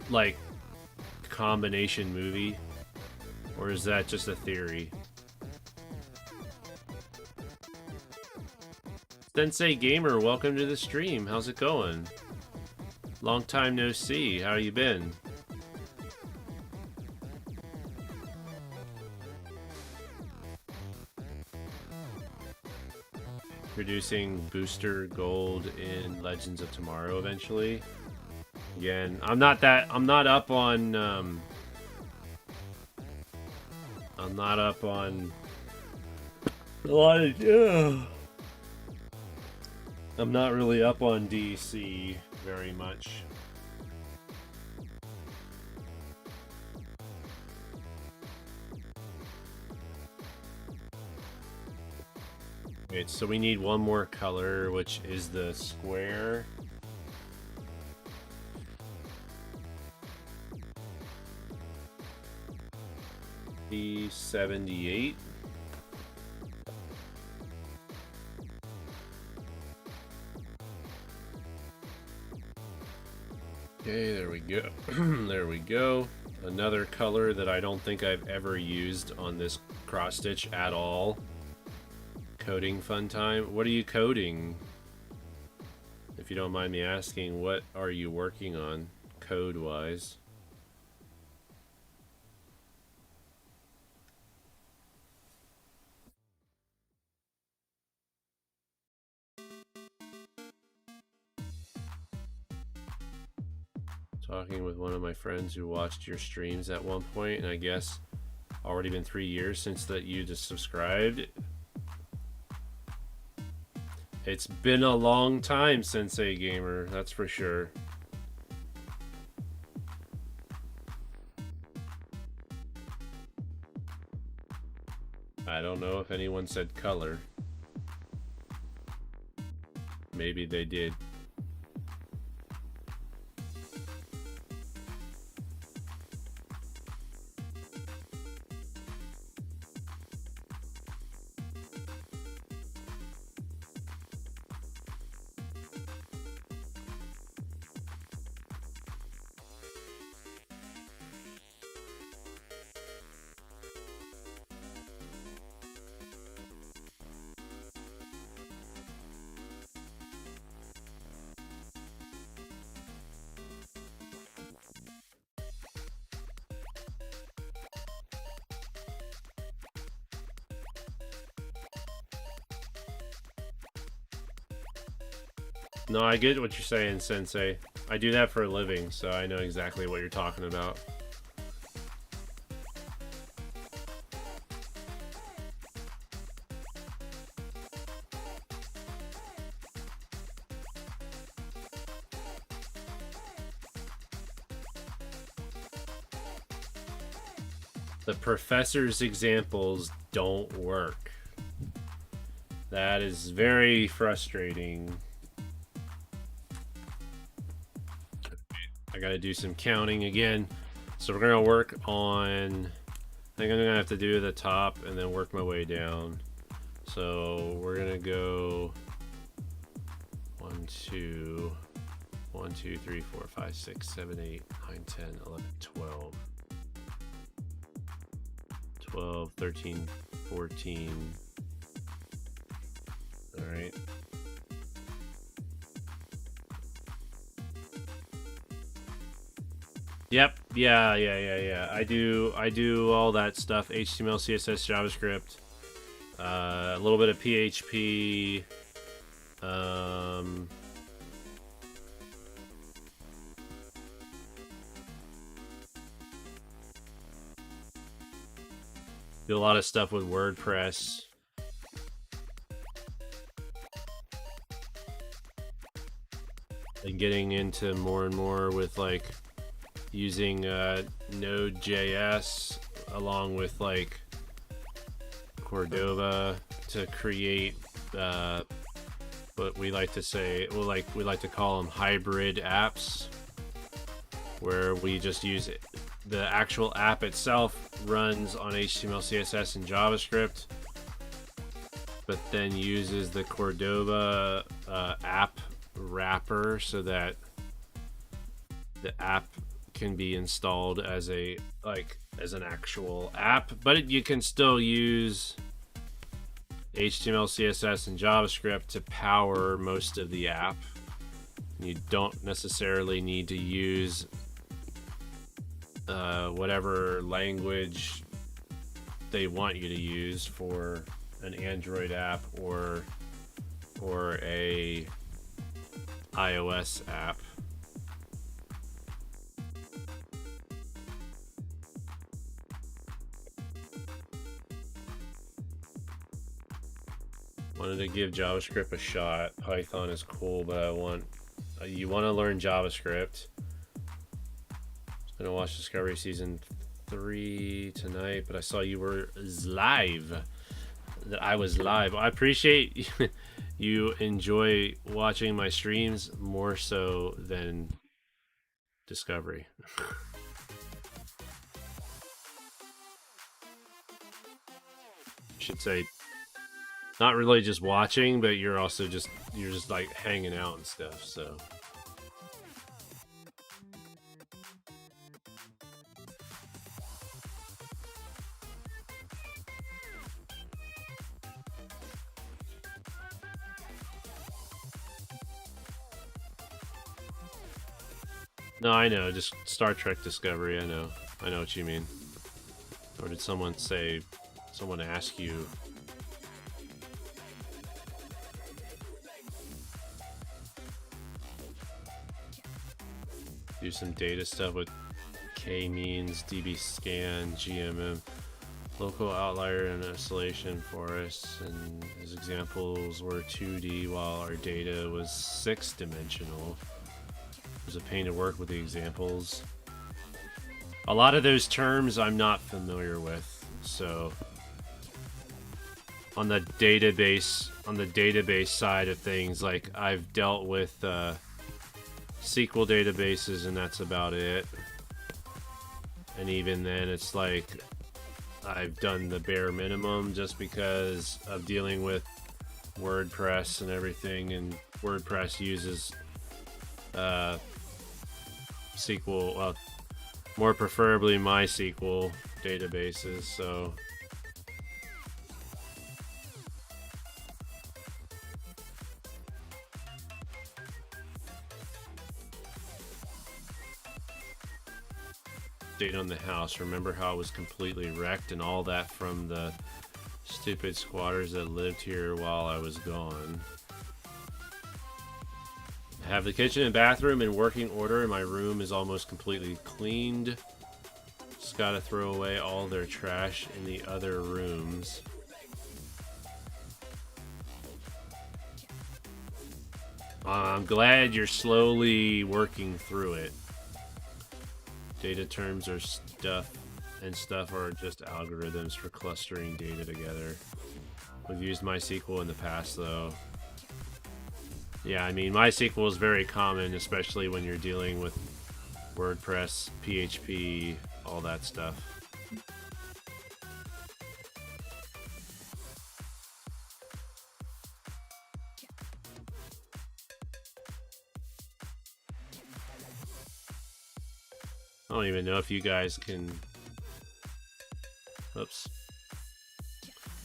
[SPEAKER 1] like combination movie, or is that just a theory? Sensei Gamer, welcome to the stream. How's it going? Long time no see. How you been? Producing Booster Gold in Legends of Tomorrow eventually. Again, I'm not up on a lot of I'm not really up on DC very much. Wait, so we need one more color, which is the square. E78. Okay, there we go. There we go. Another color that I don't think I've ever used on this cross stitch at all. Coding fun time. What are you coding? If you don't mind me asking, what are you working on code-wise? Talking with one of my friends who watched your streams at one point, and I guess already been 3 years since that you just subscribed. It's been a long time, Sensei Gamer, that's for sure. I don't know if anyone said color. Maybe they did. No, I get what you're saying, Sensei. I do that for a living, so I know exactly what you're talking about. The professor's examples don't work. That is very frustrating. I gotta do some counting again. So we're gonna work on, I think I'm gonna have to do the top and then work my way down. So we're gonna go 1, 2, 3, 4, 5, 6, 7, 8, 9, 10, 11, 12. 12, 13, 14. All right. Yep. Yeah. I do all that stuff. HTML, CSS, JavaScript. A little bit of PHP. Um, do a lot of stuff with WordPress. And getting into more and more with like using Node.js along with like Cordova to create what we like to say, we like to call them hybrid apps, where we just use it. The actual app itself runs on HTML, CSS, and JavaScript, but then uses the Cordova app wrapper so that the app can be installed as a as an actual app, but you can still use HTML, CSS, and JavaScript to power most of the app. You don't necessarily need to use whatever language they want you to use for an Android app or a iOS app. Wanted to give JavaScript a shot. Python is cool, but you want to learn JavaScript. Gonna watch Discovery Season 3 tonight, but I saw you were live. That I was live. I appreciate you enjoy watching my streams more so than Discovery. Should say not really just watching, but you're just like hanging out and stuff, so no, I know, just Star Trek Discovery. I know what you mean. Or did someone ask you? Do some data stuff with k-means, dbScan, GMM, local outlier and oscillation forests, and his examples were 2D while our data was 6-dimensional. It was a pain to work with the examples. A lot of those terms I'm not familiar with, so on the database side of things, like I've dealt with SQL databases, and that's about it. And even then, it's like I've done the bare minimum just because of dealing with WordPress and everything, and WordPress uses SQL, well, more preferably MySQL databases, so update on the house. Remember how it was completely wrecked and all that from the stupid squatters that lived here while I was gone. I have the kitchen and bathroom in working order, and my room is almost completely cleaned. Just gotta throw away all their trash in the other rooms. I'm glad you're slowly working through it. Data terms are stuff, and stuff are just algorithms for clustering data together. We've used MySQL in the past, though. Yeah, I mean, MySQL is very common, especially when you're dealing with WordPress, PHP, all that stuff. I don't even know if you guys can... Oops.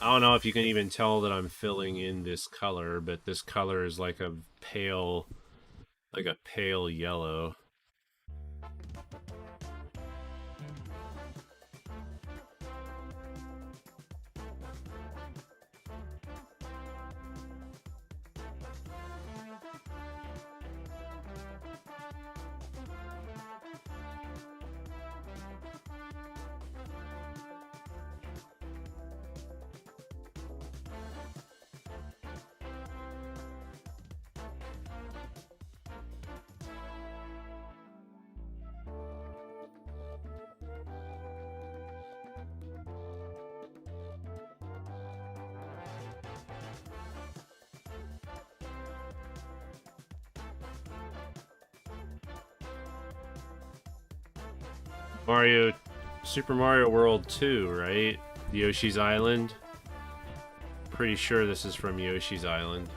[SPEAKER 1] I don't know if you can even tell that I'm filling in this color, but this color is like a pale yellow. Super Mario World 2, right? Yoshi's Island. Pretty sure this is from Yoshi's Island.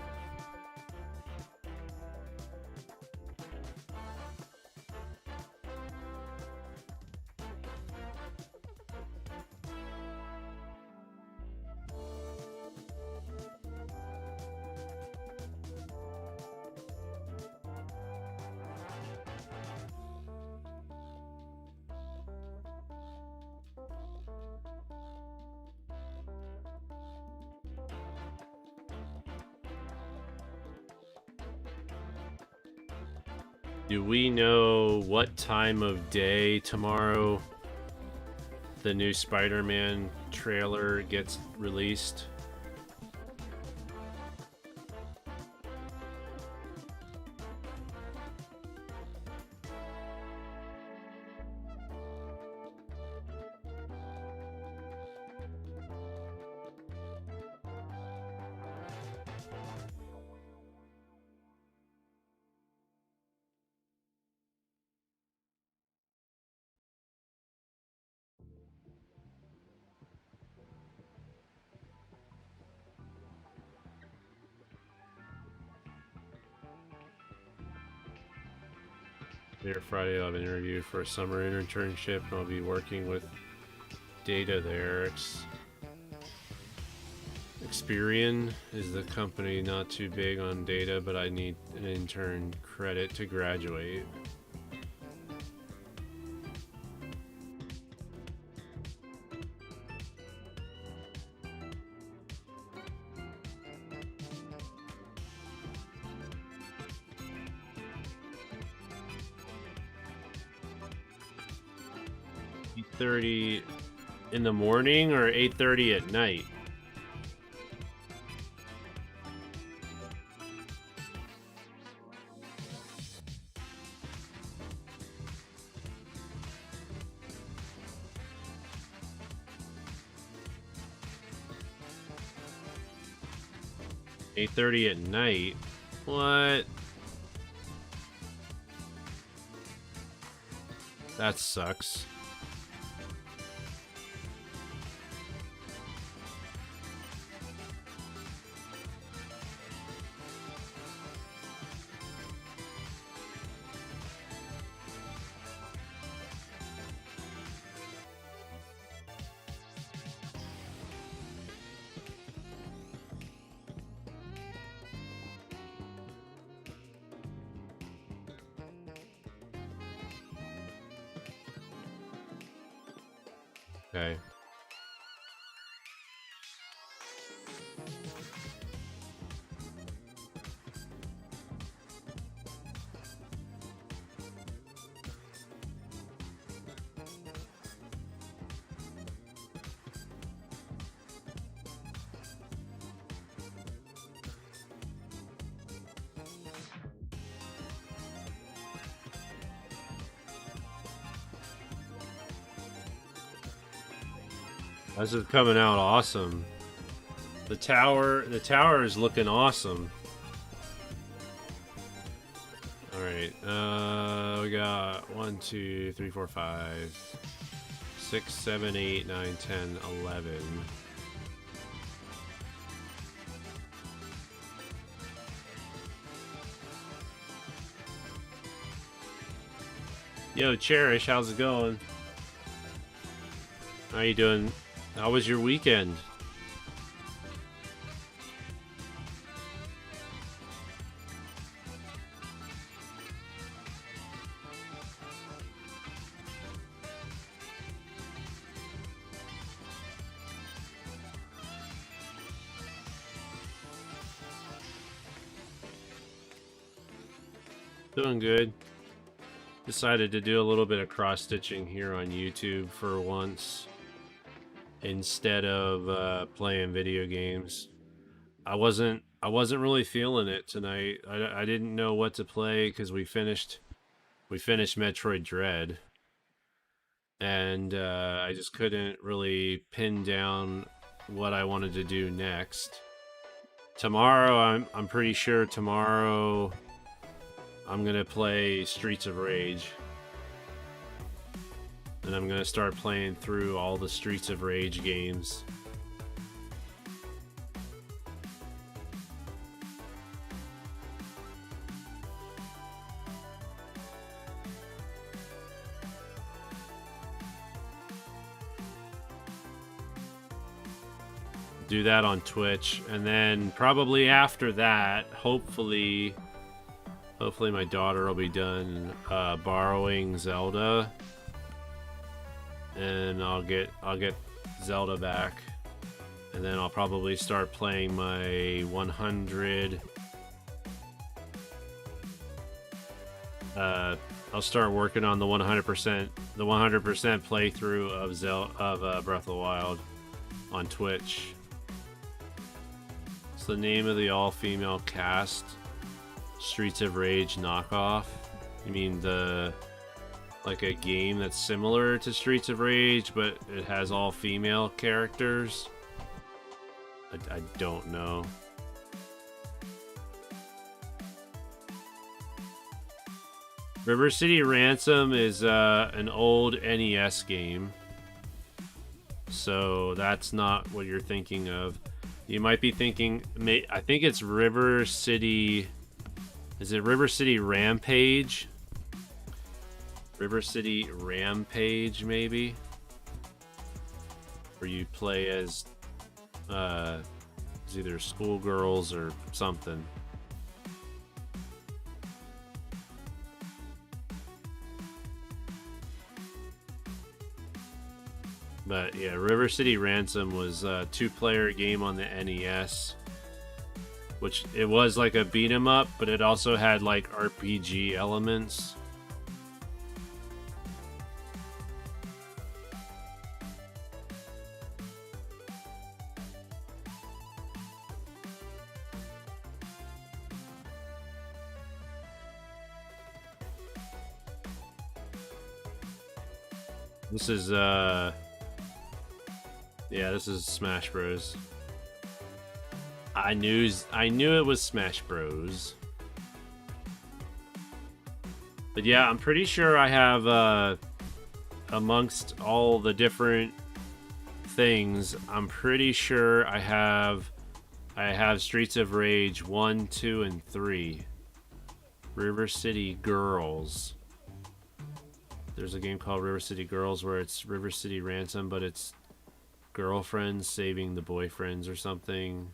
[SPEAKER 1] Do we know what time of day tomorrow the new Spider-Man trailer gets released? Later Friday, I'll have an interview for a summer internship, and I'll be working with data there. Experian is the company, not too big on data, but I need an intern credit to graduate. .30 in the morning or 8:30 at night? .30 at night? What? That sucks. Okay. This is coming out awesome. The tower is looking awesome. All right, we got 1, 2, 3, 4, 5, 6, 7, 8, 9, 10, 11. Yo, Cherish, how's it going? How you doing? How was your weekend? Doing good. Decided to do a little bit of cross-stitching here on YouTube for once, instead of playing video games. I wasn't really feeling it tonight. I didn't know what to play because we finished Metroid Dread, and I just couldn't really pin down what I wanted to do next. Tomorrow, I'm pretty sure tomorrow I'm gonna play Streets of Rage. and I'm gonna start playing through all the Streets of Rage games. Do that on Twitch, and then probably after that, hopefully my daughter will be done borrowing Zelda, and I'll get Zelda back, and then I'll probably start playing my 100. I'll start working on the 100% playthrough of Breath of the Wild on Twitch. It's the name of the all-female cast. Streets of Rage knockoff. You mean like a game that's similar to Streets of Rage, but it has all female characters? I don't know. River City Ransom is an old NES game, so that's not what you're thinking of. You might be thinking, I think it's River City. Is it River City Rampage? River City Rampage, maybe? Where you play as either schoolgirls or something. But yeah, River City Ransom was a 2-player game on the NES. Which it was like a beat 'em up, but it also had like RPG elements. This is yeah, this is Smash Bros. I knew it was Smash Bros. But yeah, I'm pretty sure I have amongst all the different things, I'm pretty sure I have Streets of Rage 1, 2, and 3. River City Girls. There's a game called River City Girls where it's River City Ransom, but it's girlfriends saving the boyfriends or something.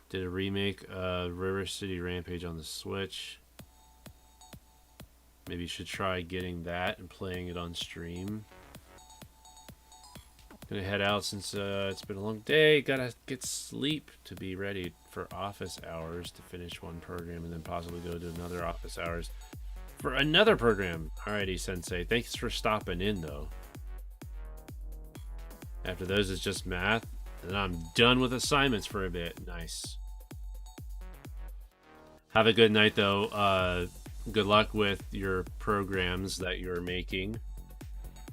[SPEAKER 1] Did a remake of River City Rampage on the Switch. Maybe you should try getting that and playing it on stream. Gonna head out since it's been a long day. Gotta get sleep to be ready for office hours to finish one program and then possibly go to another office hours for another program. Alrighty, Sensei. Thanks for stopping in, though. After those is just math. And I'm done with assignments for a bit. Nice. Have a good night, though. Good luck with your programs that you're making.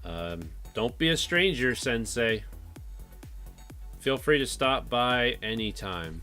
[SPEAKER 1] Don't be a stranger, Sensei. Feel free to stop by anytime.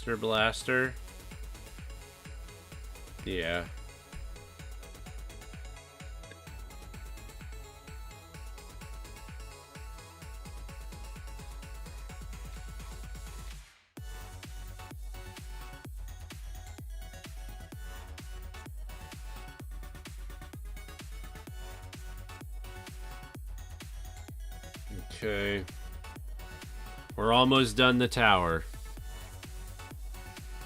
[SPEAKER 1] Buster Blaster. Yeah. Okay. We're almost done the tower.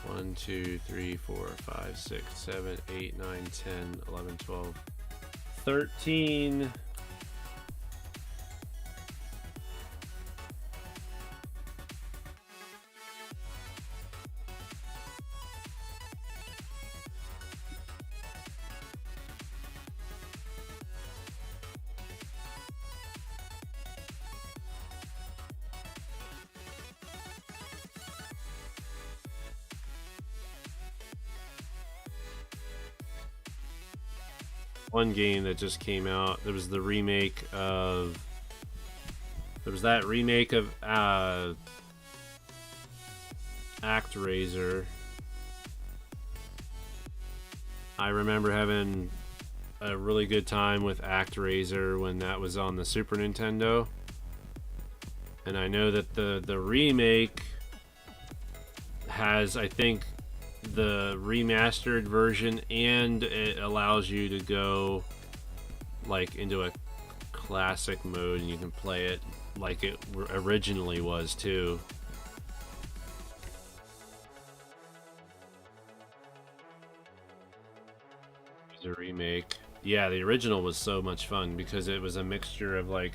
[SPEAKER 1] 1, 1, 2, 3, 4, 5, 6, 7, 8, 9, 10, 11, 12, 13. One game that just came out. There was the remake of. There was that remake of ActRaiser. I remember having a really good time with ActRaiser when that was on the Super Nintendo. And I know that the remake has, I think, the remastered version, and it allows you to go like into a classic mode and you can play it like it originally was too. It's a remake. Yeah, the original was so much fun because it was a mixture of like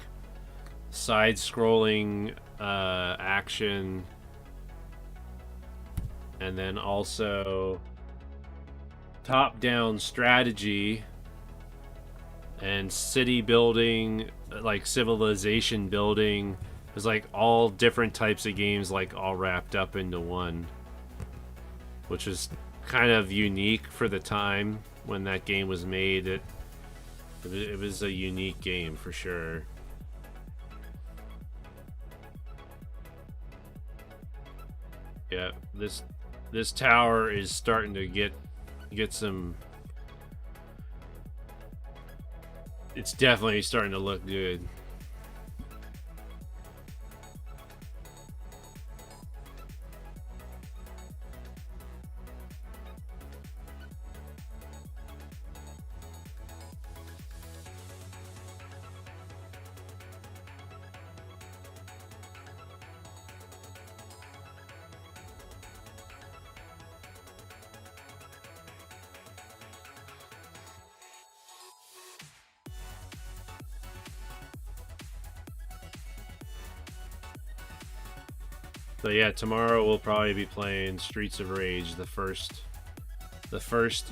[SPEAKER 1] side-scrolling action, and then also top-down strategy and city building, like civilization building. It was like all different types of games like all wrapped up into one, which is kind of unique for the time when that game was made. It was a unique game for sure. Yeah, this tower is starting to get some. It's definitely starting to look good. So yeah, tomorrow we'll probably be playing Streets of Rage, the first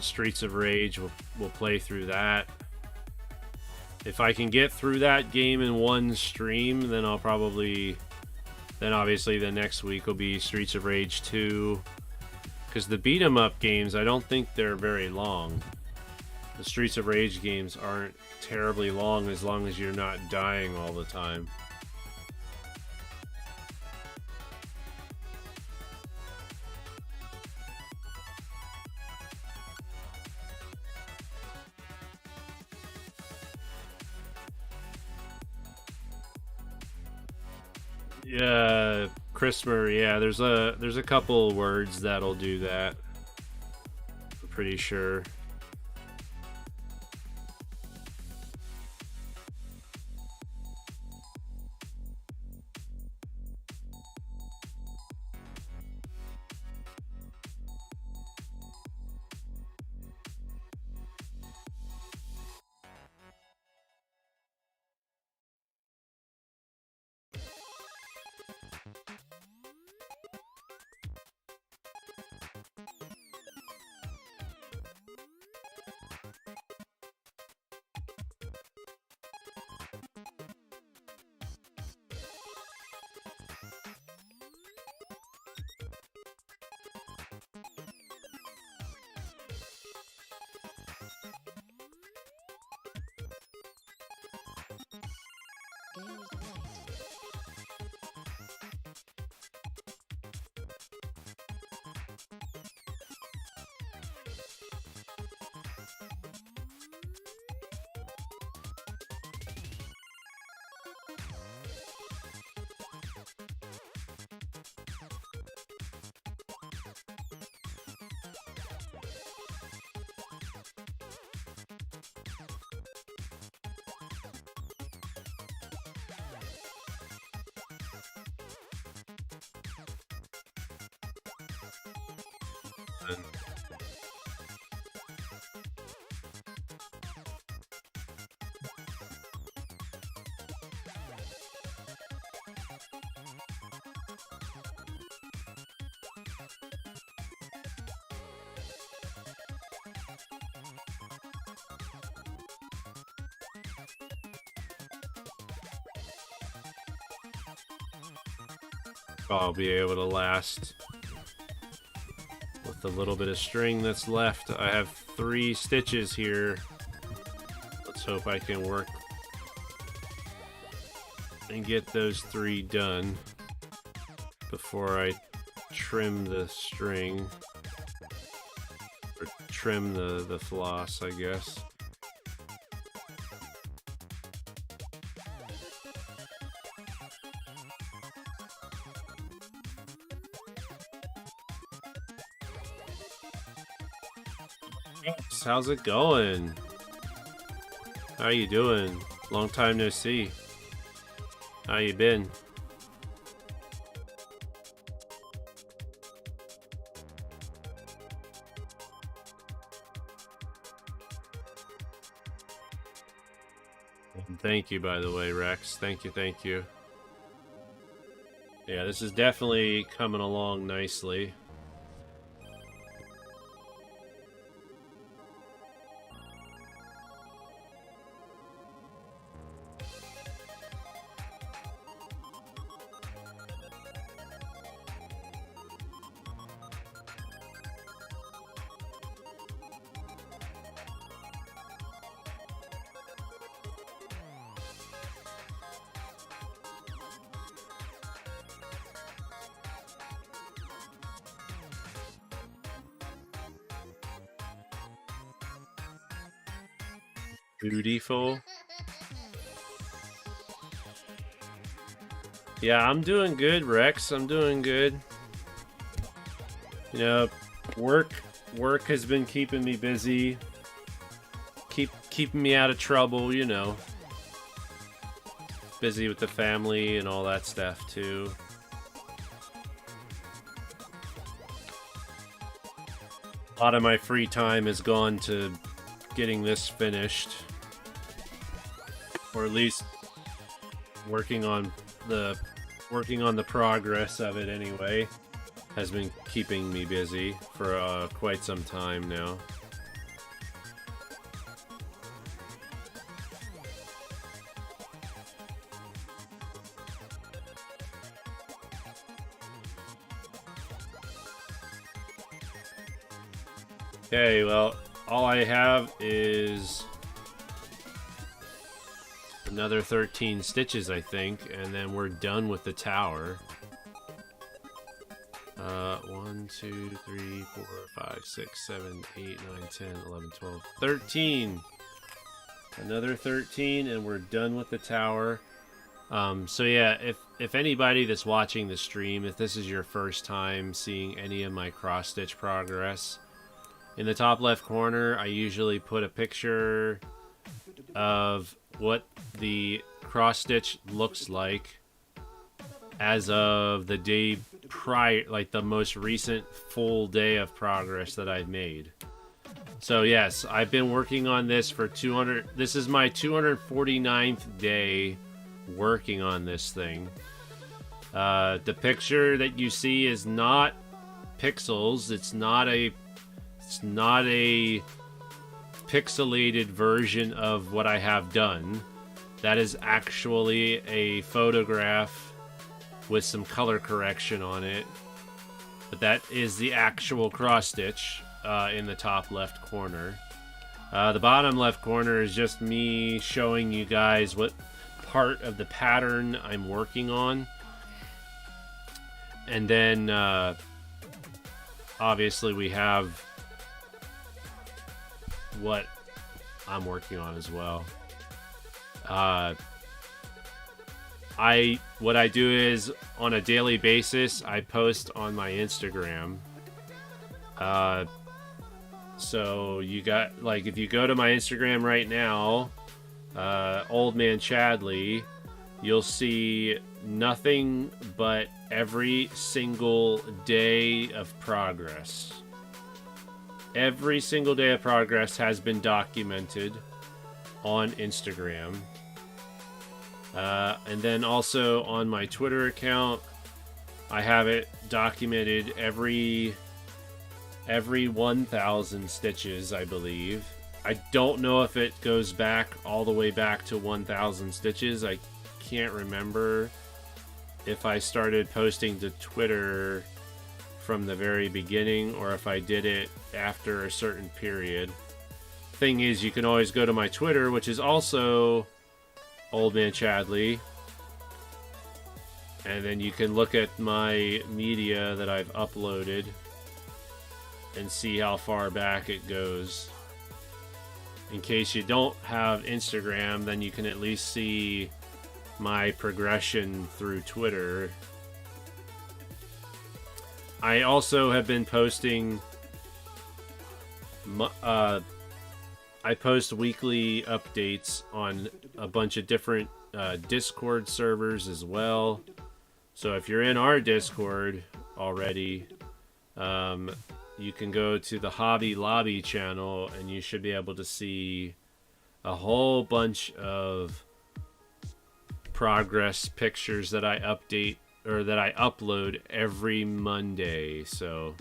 [SPEAKER 1] Streets of Rage. We'll play through that. If I can get through that game in one stream, then I'll probably, then obviously the next week will be Streets of Rage 2. Because the beat 'em up games, I don't think they're very long. The Streets of Rage games aren't terribly long as you're not dying all the time. Yeah, Christmas. Yeah, there's a couple words that'll do that. I'm pretty sure. done. I'll be able to last with the little bit of string that's left. I have 3 stitches here. Let's hope I can work and get those 3 done before I trim the string, or trim the floss, I guess. How's it going? How you doing? Long time no see. How you been? Thank you, by the way, Rex. Thank you, thank you. Yeah, this is definitely coming along nicely. Beautiful. Yeah, I'm doing good, Rex. I'm doing good. You know, work has been keeping me busy. Keeping me out of trouble, you know. Busy with the family and all that stuff too. A lot of my free time has gone to getting this finished. Or at least working on the progress of it anyway. Has been keeping me busy for quite some time now. Okay, well, all I have is another 13 stitches, I think, and then we're done with the tower. 1, 2, 3, 4, 5, 6, 7, 8, 9, 10, 11, 12, 13. Another 13, and we're done with the tower. So yeah, if anybody that's watching the stream, if this is your first time seeing any of my cross-stitch progress, in the top left corner, I usually put a picture of what the cross-stitch looks like as of the day prior, like the most recent full day of progress that I've made. So yes, I've been working on this for 200, this is my 249th day working on this thing. The picture that you see is not pixels, it's not a pixelated version of what I have done. That is actually a photograph with some color correction on it. But that is the actual cross stitch in the top left corner. The bottom left corner is just me showing you guys what part of the pattern I'm working on. And then obviously we have what I'm working on as well. What I do is on a daily basis I post on my Instagram. So you got, like, if you go to my Instagram right now, Old Man Chadley, you'll see nothing but every single day of progress. Every single day of progress has been documented on Instagram. And then also on my Twitter account, I have it documented every 1,000 stitches, I believe. I don't know if it goes back all the way back to 1,000 stitches. I can't remember if I started posting to Twitter from the very beginning or if I did it after a certain period. Thing is, you can always go to my Twitter, which is also Old Man Chadley, and then you can look at my media that I've uploaded and see how far back it goes. In case you don't have Instagram, then you can at least see my progression through Twitter. I also have been posting I post weekly updates on a bunch of different Discord servers as well. So if you're in our Discord already, you can go to the Hobby Lobby channel and you should be able to see a whole bunch of progress pictures that I update or that I upload every Monday. So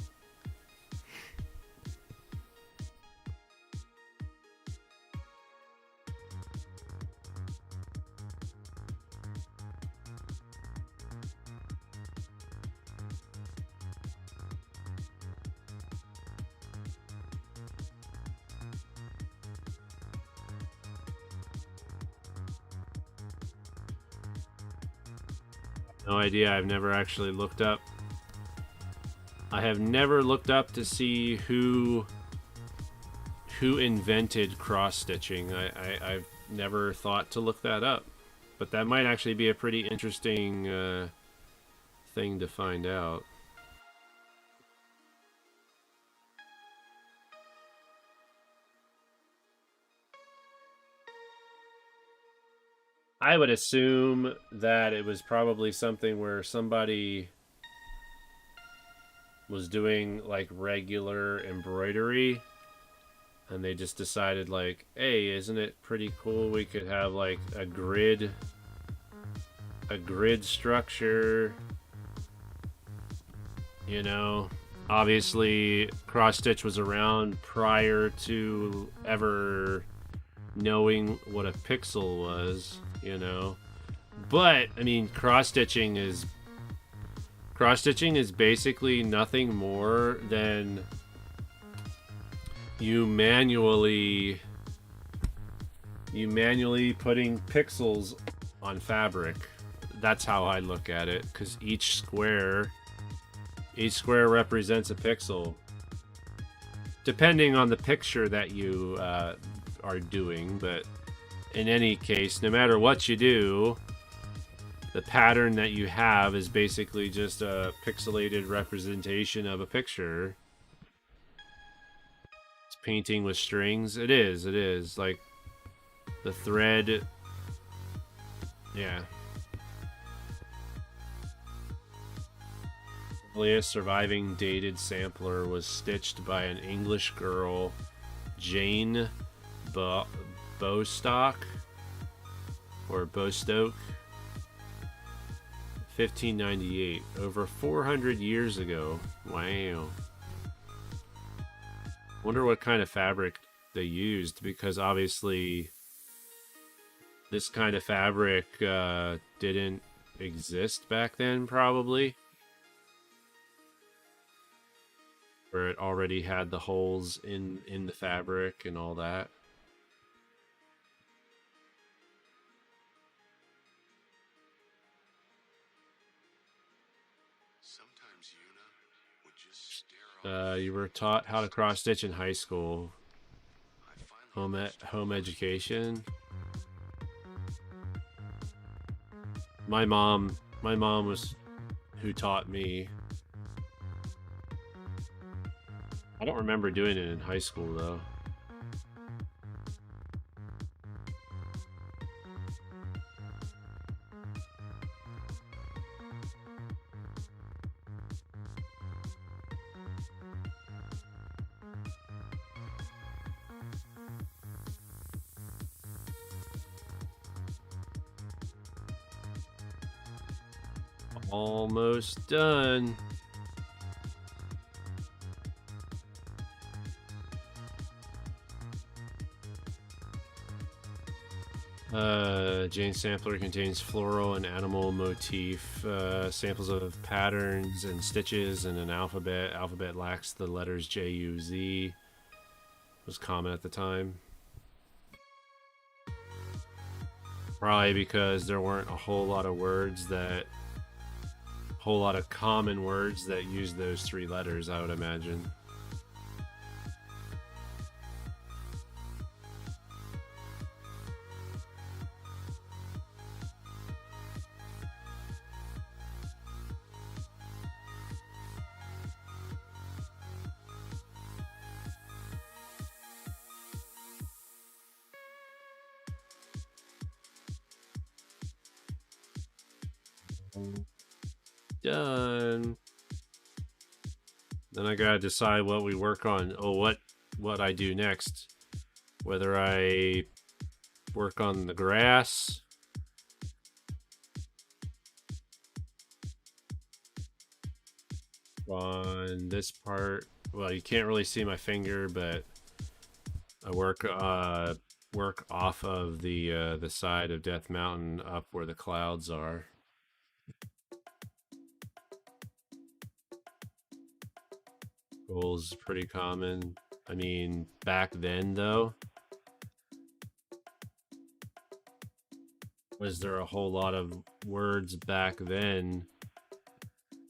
[SPEAKER 1] no idea. I've never actually looked up. I have never looked up to see who invented cross-stitching. I've never thought to look that up. But that might actually be a pretty interesting thing to find out. I would assume that it was probably something where somebody was doing like regular embroidery and they just decided like, hey, isn't it pretty cool we could have like a grid structure, you know? Obviously cross stitch was around prior to ever knowing what a pixel was, you know. But I mean, cross stitching is basically nothing more than you manually putting pixels on fabric. That's how I look at it, because each square represents a pixel, depending on the picture that you are doing. But in any case, no matter what you do, the pattern that you have is basically just a pixelated representation of a picture. It's painting with strings. It is like the thread. Yeah. The earliest surviving dated sampler was stitched by an English girl, Jane Bostock, or Bostoke, 1598, over 400 years ago. Wow. Wonder what kind of fabric they used, because obviously this kind of fabric didn't exist back then, probably. Where it already had the holes in the fabric and all that. You were taught how to cross stitch in high school. Home education. My mom was who taught me. I don't remember doing it in high school though. Almost done. Jane sampler contains floral and animal motif, samples of patterns and stitches and an alphabet. Alphabet lacks the letters J, U, Z. Was common at the time. Probably because there weren't a whole lot of common words that used those three letters, I would imagine. Done. Then I gotta decide what we work on. Oh, what I do next. Whether I work on the grass. On this part. Well, you can't really see my finger, but I work off of the side of Death Mountain up where the clouds are. Goals pretty common. I mean, back then though, was there a whole lot of words back then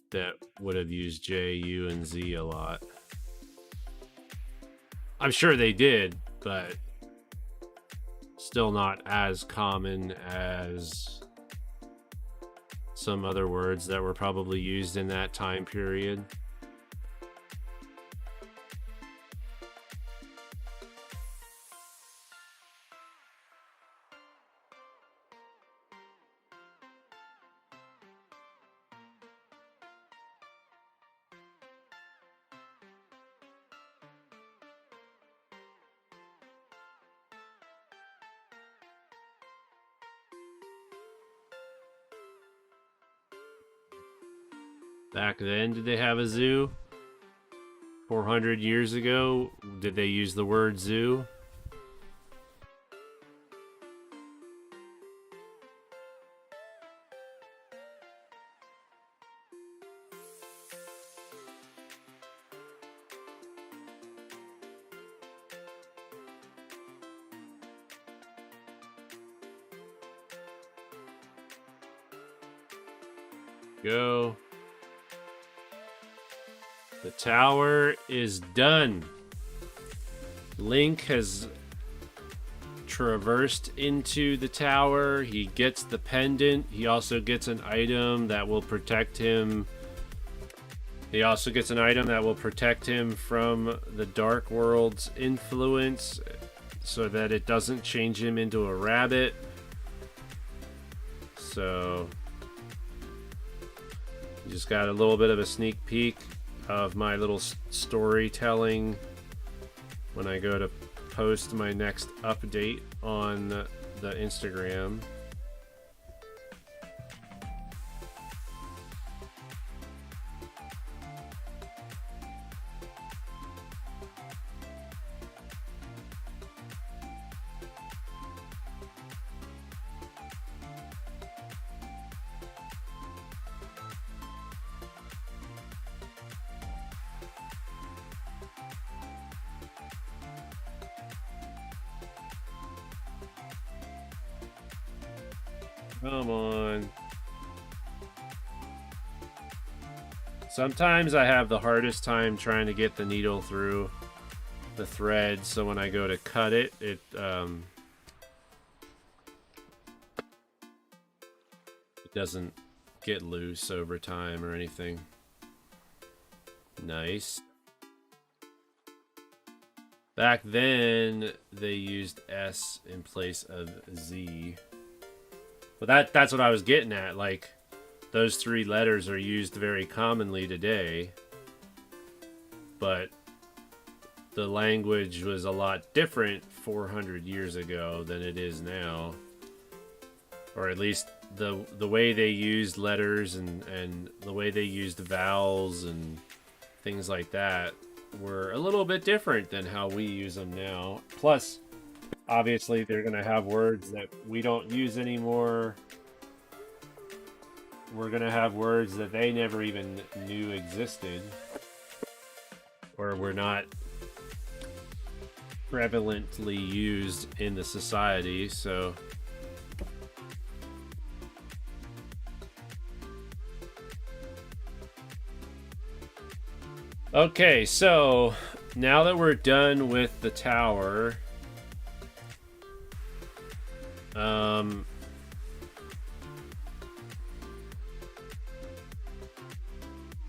[SPEAKER 1] that would have used J, U, and Z a lot? I'm sure they did, but still not as common as some other words that were probably used in that time period. Back then, did they have a zoo? 400 years ago, did they use the word zoo? Go. The tower is done. Link has traversed into the tower. He gets the pendant. He also gets an item that will protect him. He also gets an item that will protect him from the Dark World's influence so that it doesn't change him into a rabbit. So you just got a little bit of a sneak peek of my little storytelling when I go to post my next update on the Instagram. Come on. Sometimes I have the hardest time trying to get the needle through the thread, so when I go to cut it, it doesn't get loose over time or anything. Nice. Back then, they used S in place of Z. But that's what I was getting at. Like, those three letters are used very commonly today. But the language was a lot different 400 years ago than it is now. or at least the way they used letters and the way they used vowels and things like that were a little bit different than how we use them now. Plus, obviously, they're going to have words that we don't use anymore. We're going to have words that they never even knew existed, or were not prevalently used in the society, so... Okay, so now that we're done with the tower,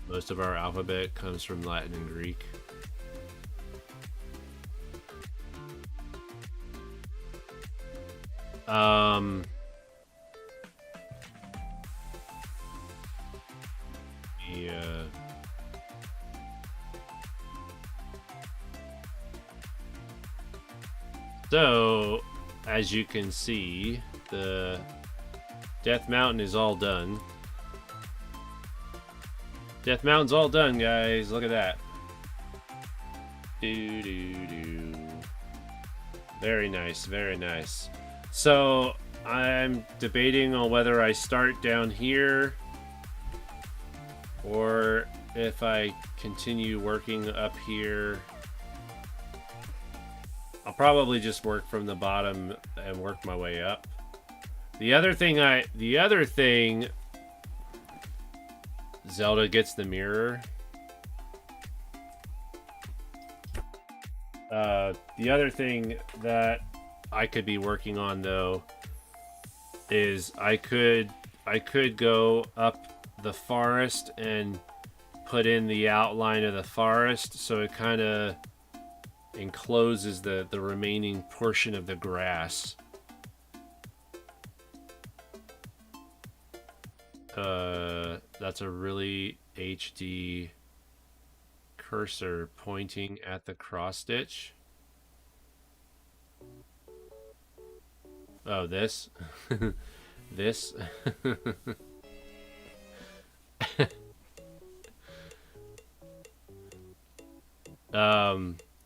[SPEAKER 1] most of our alphabet comes from Latin and Greek. Yeah. So, as you can see, the Death Mountain is all done. Death Mountain's all done, guys. Look at that. Do. Very nice, very nice. So, I'm debating on whether I start down here or if I continue working up here. I'll probably just work from the bottom and work my way up. The other thing, Zelda gets the mirror. The other thing that I could be working on, though, is I could go up the forest and put in the outline of the forest, so it kind of encloses the remaining portion of the grass. That's a really HD cursor pointing at the cross stitch. Oh, this? This?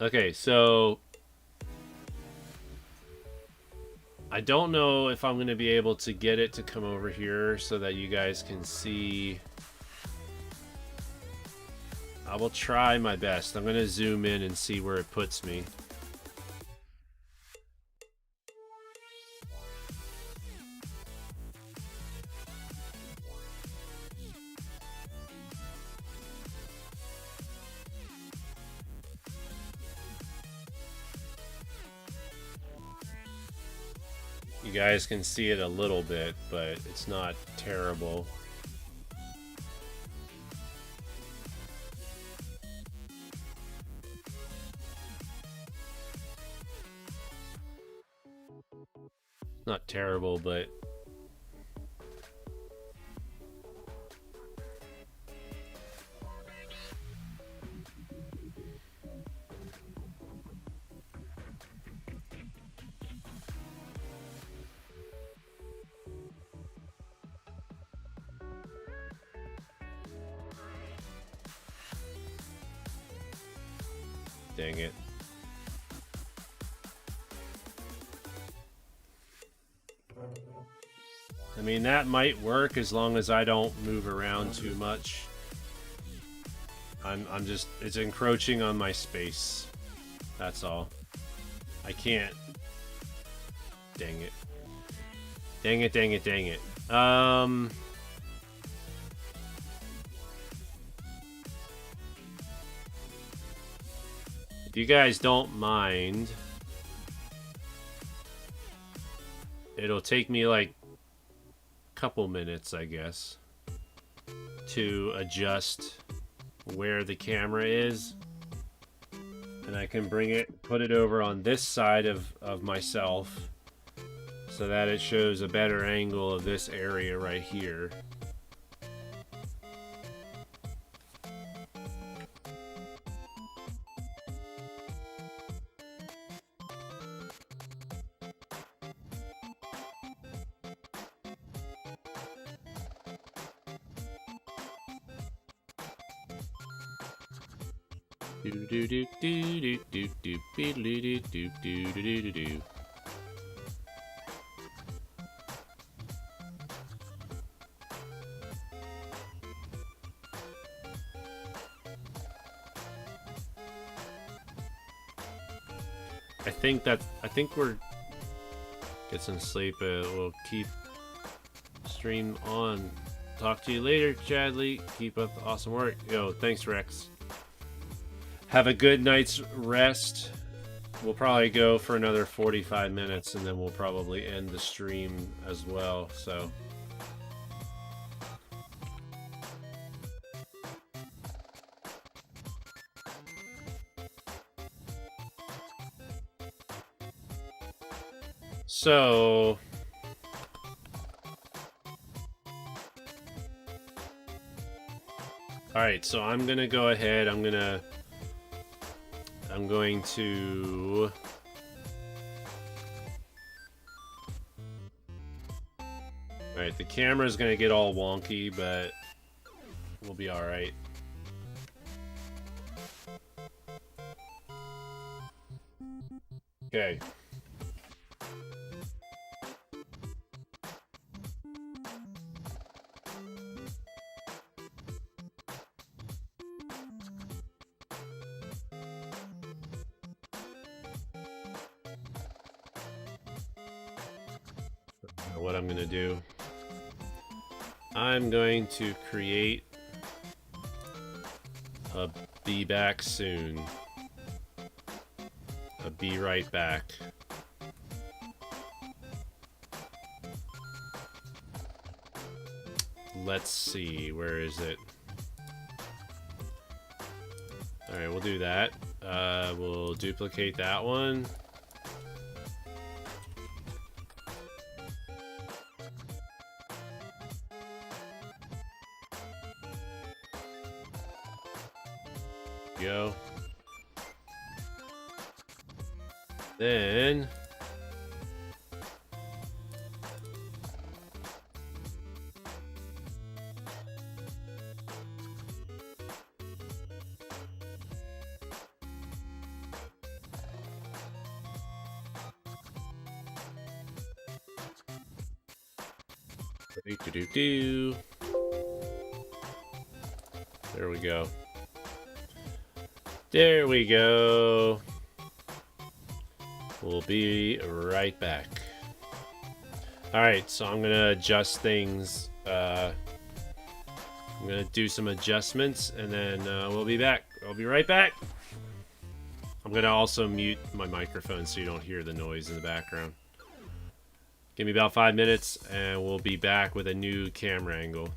[SPEAKER 1] Okay, so I don't know if I'm going to be able to get it to come over here so that you guys can see. I will try my best. I'm going to zoom in and see where it puts me. You guys can see it a little bit, but it's not terrible. Not terrible, but dang it. I mean, that might work as long as I don't move around too much. I'm just, it's encroaching on my space. That's all. I can't. Dang it. Dang it, dang it, dang it. If you guys don't mind, it'll take me like a couple minutes, I guess, to adjust where the camera is. And I can bring it, put it over on this side of myself so that it shows a better angle of this area right here. Do do do do do do do do do do do do do. I think we're get some sleep. We'll keep stream on. Talk to you later, Chadley. Keep up the awesome work. Yo, thanks, Rex. Have a good night's rest. We'll probably go for another 45 minutes, and then we'll probably end the stream as well. So all right, so I'm gonna go ahead. I'm going to all right, the camera's gonna get all wonky, but we'll be all right. Okay. What I'm gonna do, I'm going to create a be back soon. A be right back. Let's see, where is it? Alright, we'll do that. We'll duplicate that one. Go. Then do. There we go. There we go. We'll be right back. Alright, so I'm gonna adjust things. I'm gonna do some adjustments, and then we'll be back. I'll be right back. I'm gonna also mute my microphone so you don't hear the noise in the background. Give me about 5 minutes, and we'll be back with a new camera angle.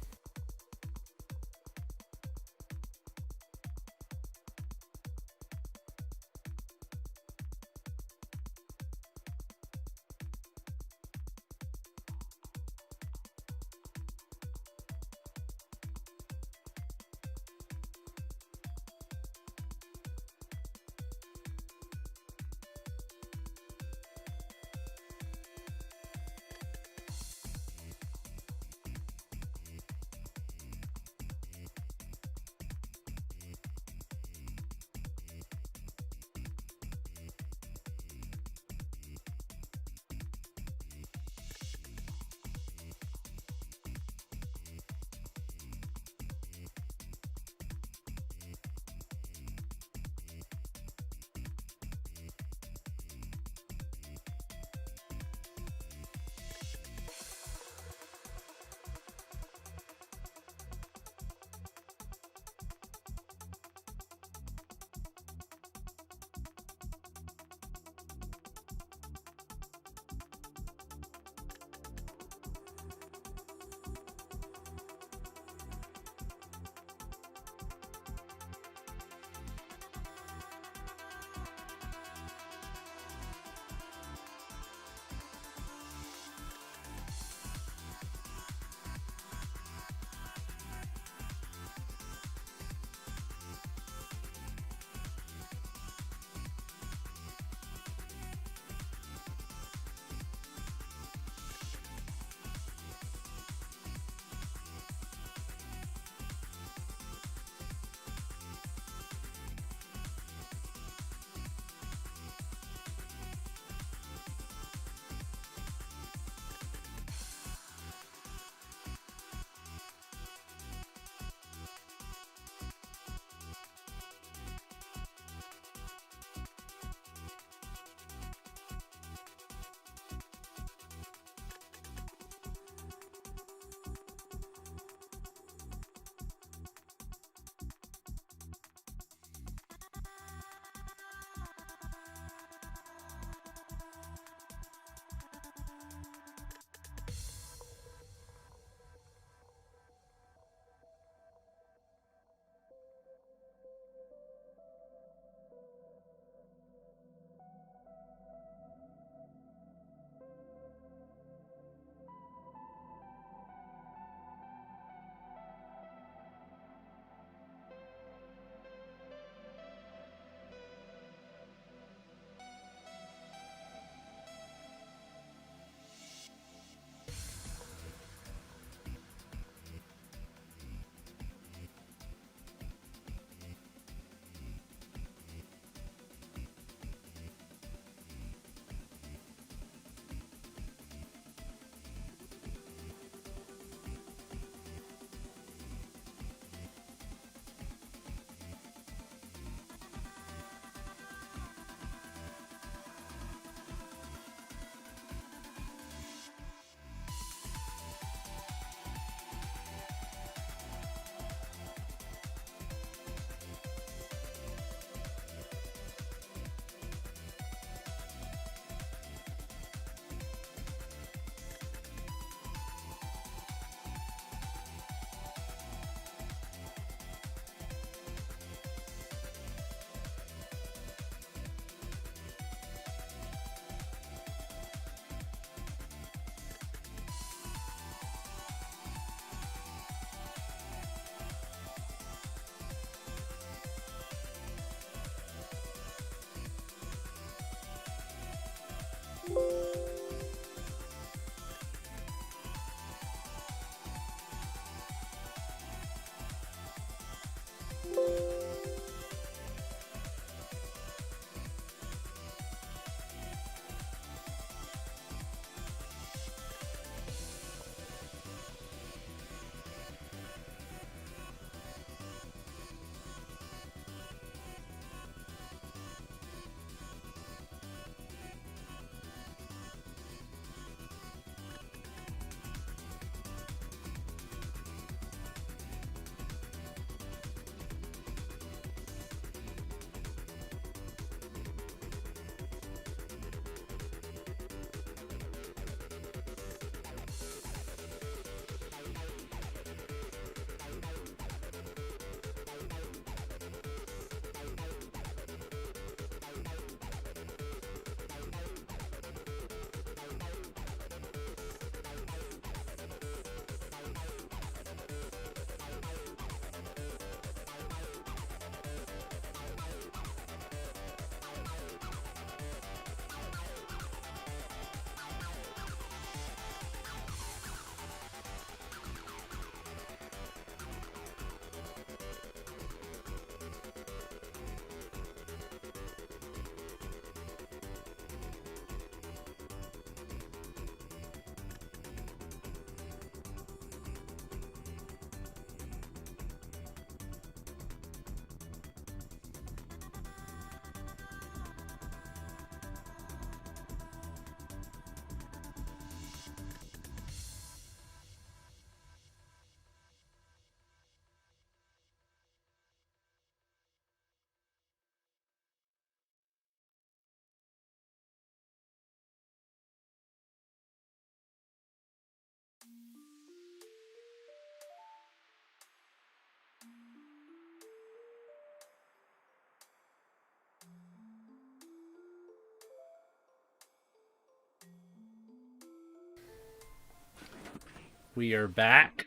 [SPEAKER 1] We are back.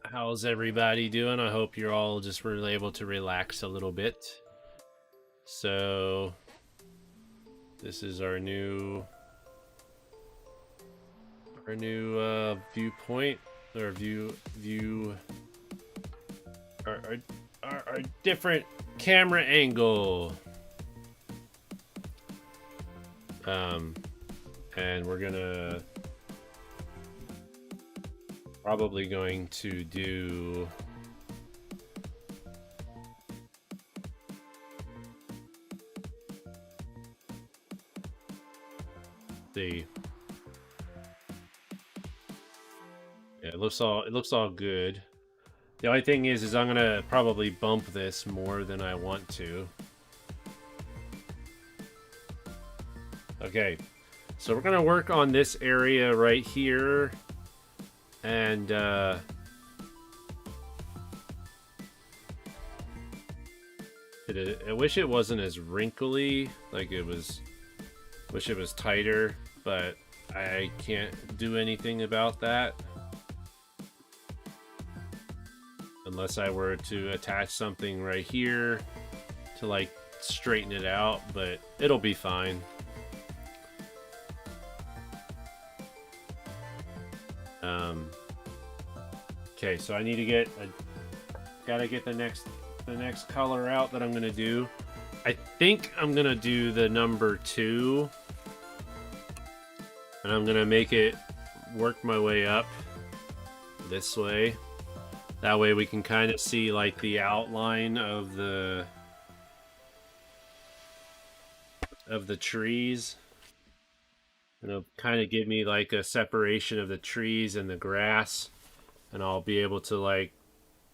[SPEAKER 1] How's everybody doing? I hope you're all just really able to relax a little bit. So, this is our new viewpoint, or our different camera angle. And we're gonna probably going to do the it looks all good. The only thing is I'm gonna probably bump this more than I want to. Okay, so we're gonna work on this area right here, and I wish it wasn't as wrinkly, like it was. Wish it was tighter, but I can't do anything about that. Unless I were to attach something right here to like straighten it out, but it'll be fine. Okay, so I need to gotta get the next color out that I'm gonna do. I think I'm gonna do the number 2, and I'm gonna make it work my way up this way. That way we can kind of see like the outline of the trees. And it'll kind of give me like a separation of the trees and the grass, and I'll be able to like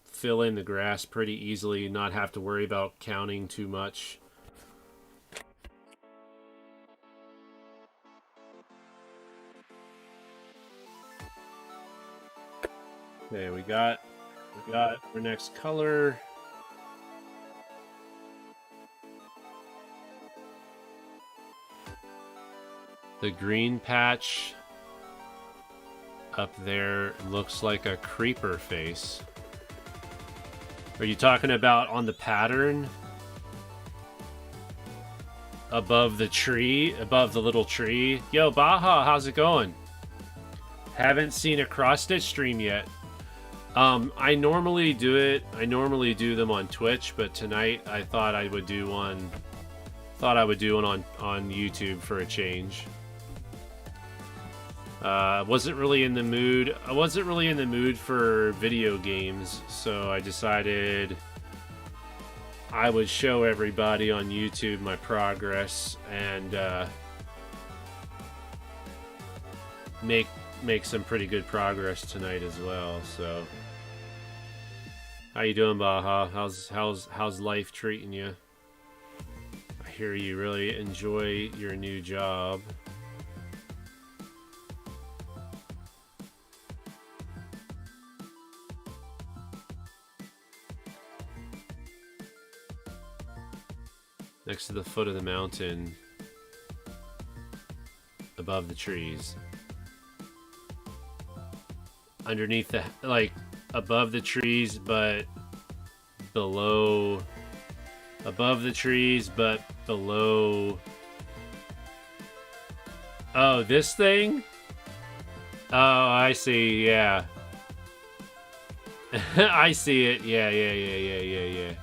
[SPEAKER 1] fill in the grass pretty easily, not have to worry about counting too much. Okay, we got our next color. The green patch up there looks like a creeper face. Are you talking about on the pattern? Above the tree? Above the little tree? Yo, Baja, how's it going? Haven't seen a cross-stitch stream yet. I normally do it. I normally do them on Twitch, but tonight I thought I would do one. Thought I would do one on YouTube for a change. Wasn't really in the mood. I wasn't really in the mood for video games, so I decided I would show everybody on YouTube my progress and make some pretty good progress tonight as well. So, how you doing, Baja? How's life treating you? I hear you really enjoy your new job. Next to the foot of the mountain, above the trees. Underneath the, like, above the trees, but below. Above the trees, but below. Oh, this thing? Oh, I see, yeah. I see it, yeah.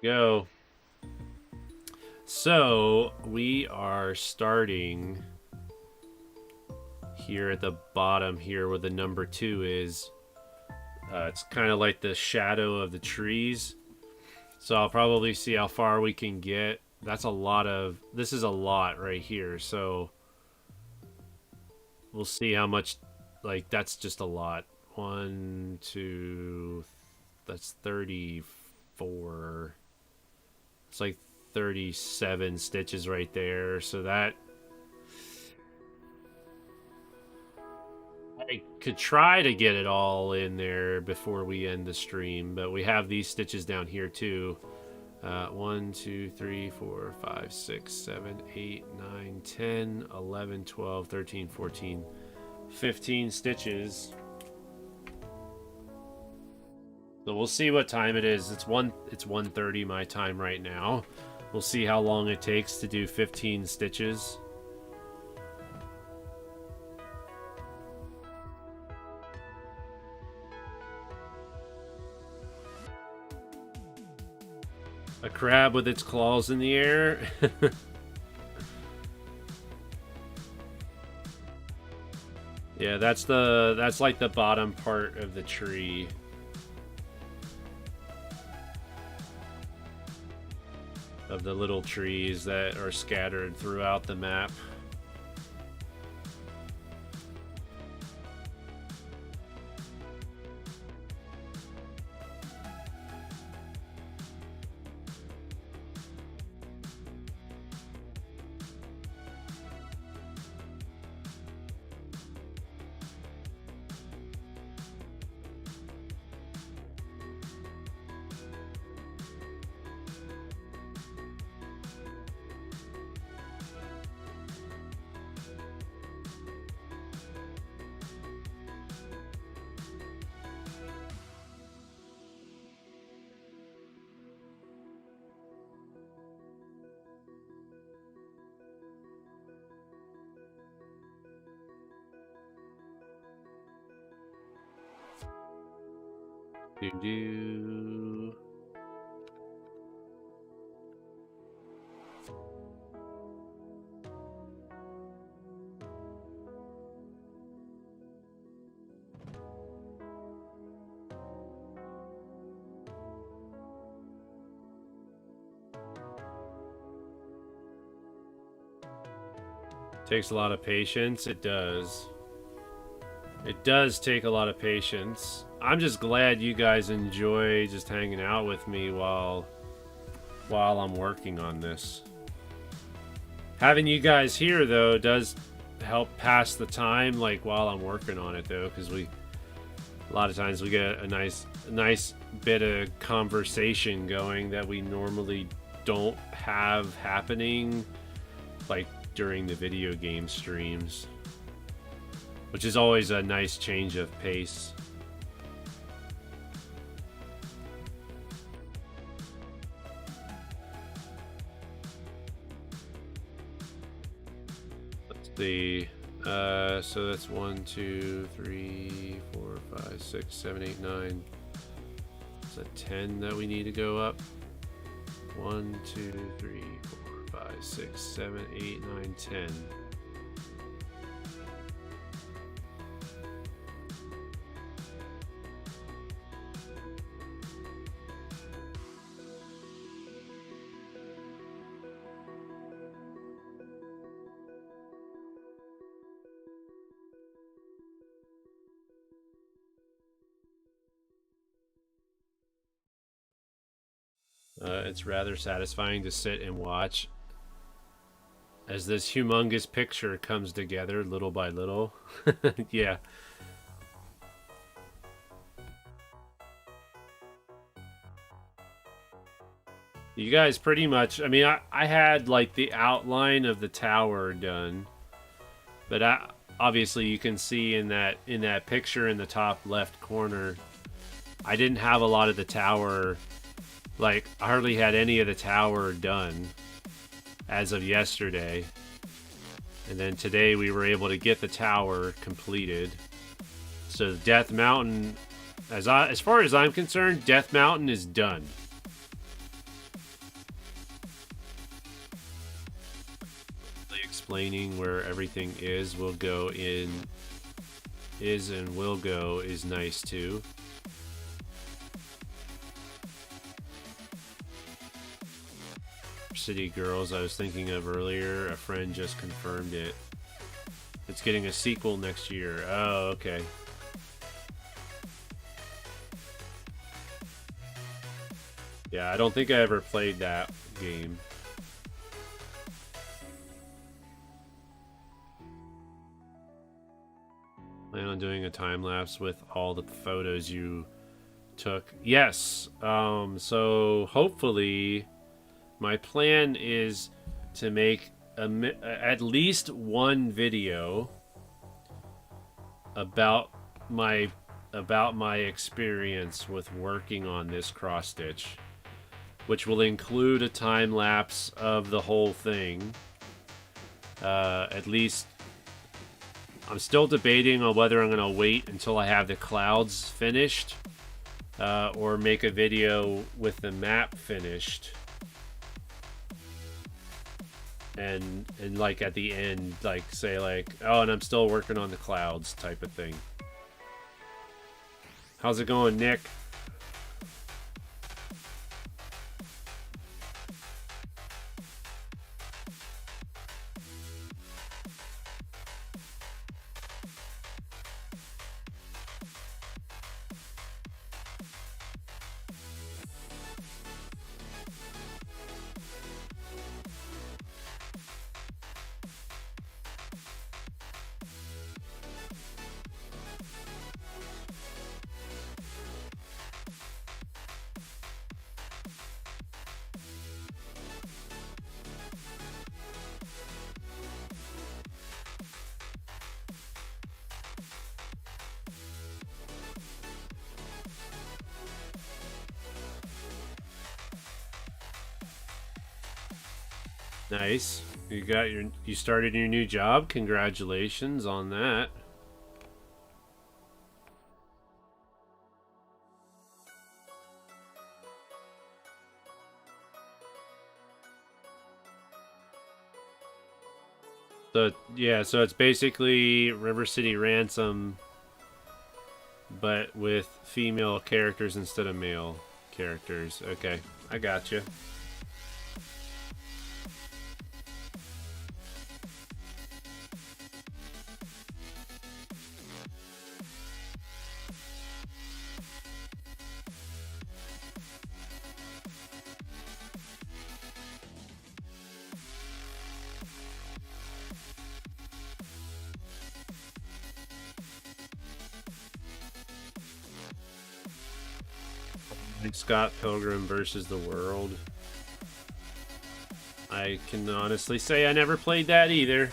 [SPEAKER 1] Go. So we are starting here at the bottom here where the number 2 is. It's kind of like the shadow of the trees. So I'll probably see how far we can get. That's a lot of, this is a lot right here. So we'll see how much, like, that's just a lot. 1, 2, that's 34. It's like 37 stitches right there. So that I could try to get it all in there before we end the stream, but we have these stitches down here too. 1, 2, 3, 4, 5, 6, 7, 8, 9, 10, 11, 12, 13, 14, 15 stitches. So we'll see what time it is. It's 1:30 my time right now. We'll see how long it takes to do 15 stitches. A crab with its claws in the air. Yeah, that's like the bottom part of the tree. Of the little trees that are scattered throughout the map. Do. Takes a lot of patience. It does. It does take a lot of patience. I'm just glad you guys enjoy just hanging out with me while I'm working on this. Having you guys here though does help pass the time, like while I'm working on it though, because a lot of times we get a nice bit of conversation going that we normally don't have happening, like during the video game streams, which is always a nice change of pace. Let's see. So that's 1, 2, 3, 4, 5, 6, 7, 8, 9. It's a 10 that we need to go up. 1, 2, 3, 4, 5, 6, 7, 8, 9, 10. It's rather satisfying to sit and watch as this humongous picture comes together little by little. Yeah. You guys pretty much, I mean, I had like the outline of the tower done, but obviously you can see in that picture in the top left corner, I didn't have a lot of the tower. Like, I hardly had any of the tower done as of yesterday. And then today we were able to get the tower completed. So Death Mountain, as far as I'm concerned, Death Mountain is done. Explaining where everything is, will go in, is and will go is nice too. City Girls I was thinking of earlier, a friend just confirmed it. It's getting a sequel next year. Oh, okay. Yeah, I don't think I ever played that game. Plan on doing a time lapse with all the photos you took. Yes. So hopefully, my plan is to make at least one video about my experience with working on this cross stitch, which will include a time lapse of the whole thing. At least I'm still debating on whether I'm going to wait until I have the clouds finished or make a video with the map finished. And like at the end, like say like, oh, and I'm still working on the clouds type of thing. How's it going, Nick? Nice. You started your new job. Congratulations on that. So yeah, so it's basically River City Ransom, but with female characters instead of male characters. Okay, I got you. Scott Pilgrim versus the World. I can honestly say I never played that either.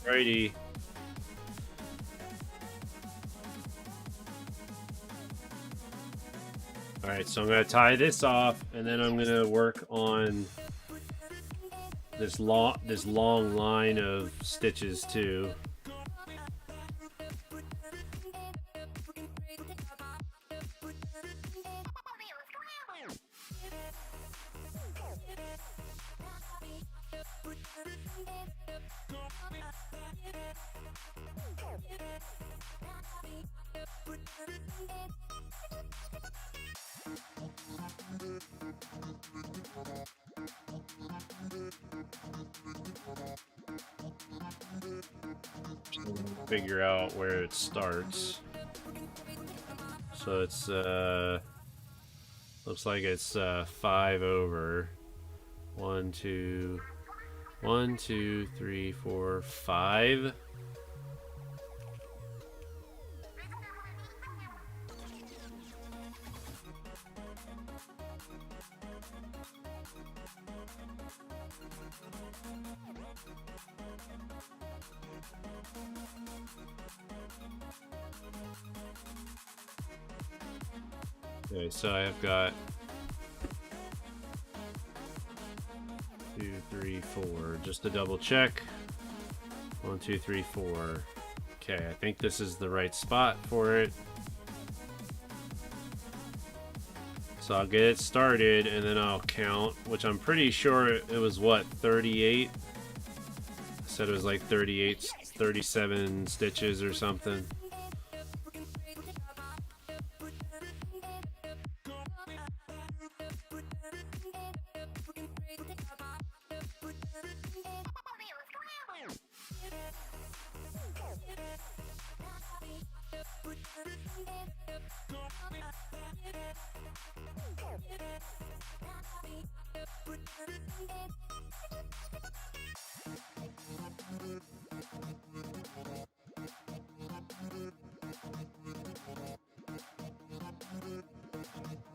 [SPEAKER 1] Righty. Alright, so I'm going to tie this off, and then I'm going to work on this long line of stitches too. Figure out where it starts. So it's looks like it's 5 over. 1, 2, 1, 2, 3, 4, 5. Okay, so I've got 2, 3, 4. Just to double check. 1, 2, 3, 4. Okay, I think this is the right spot for it. So I'll get it started and then I'll count, which I'm pretty sure it was what, 38? I said it was like 38, 37 stitches or something.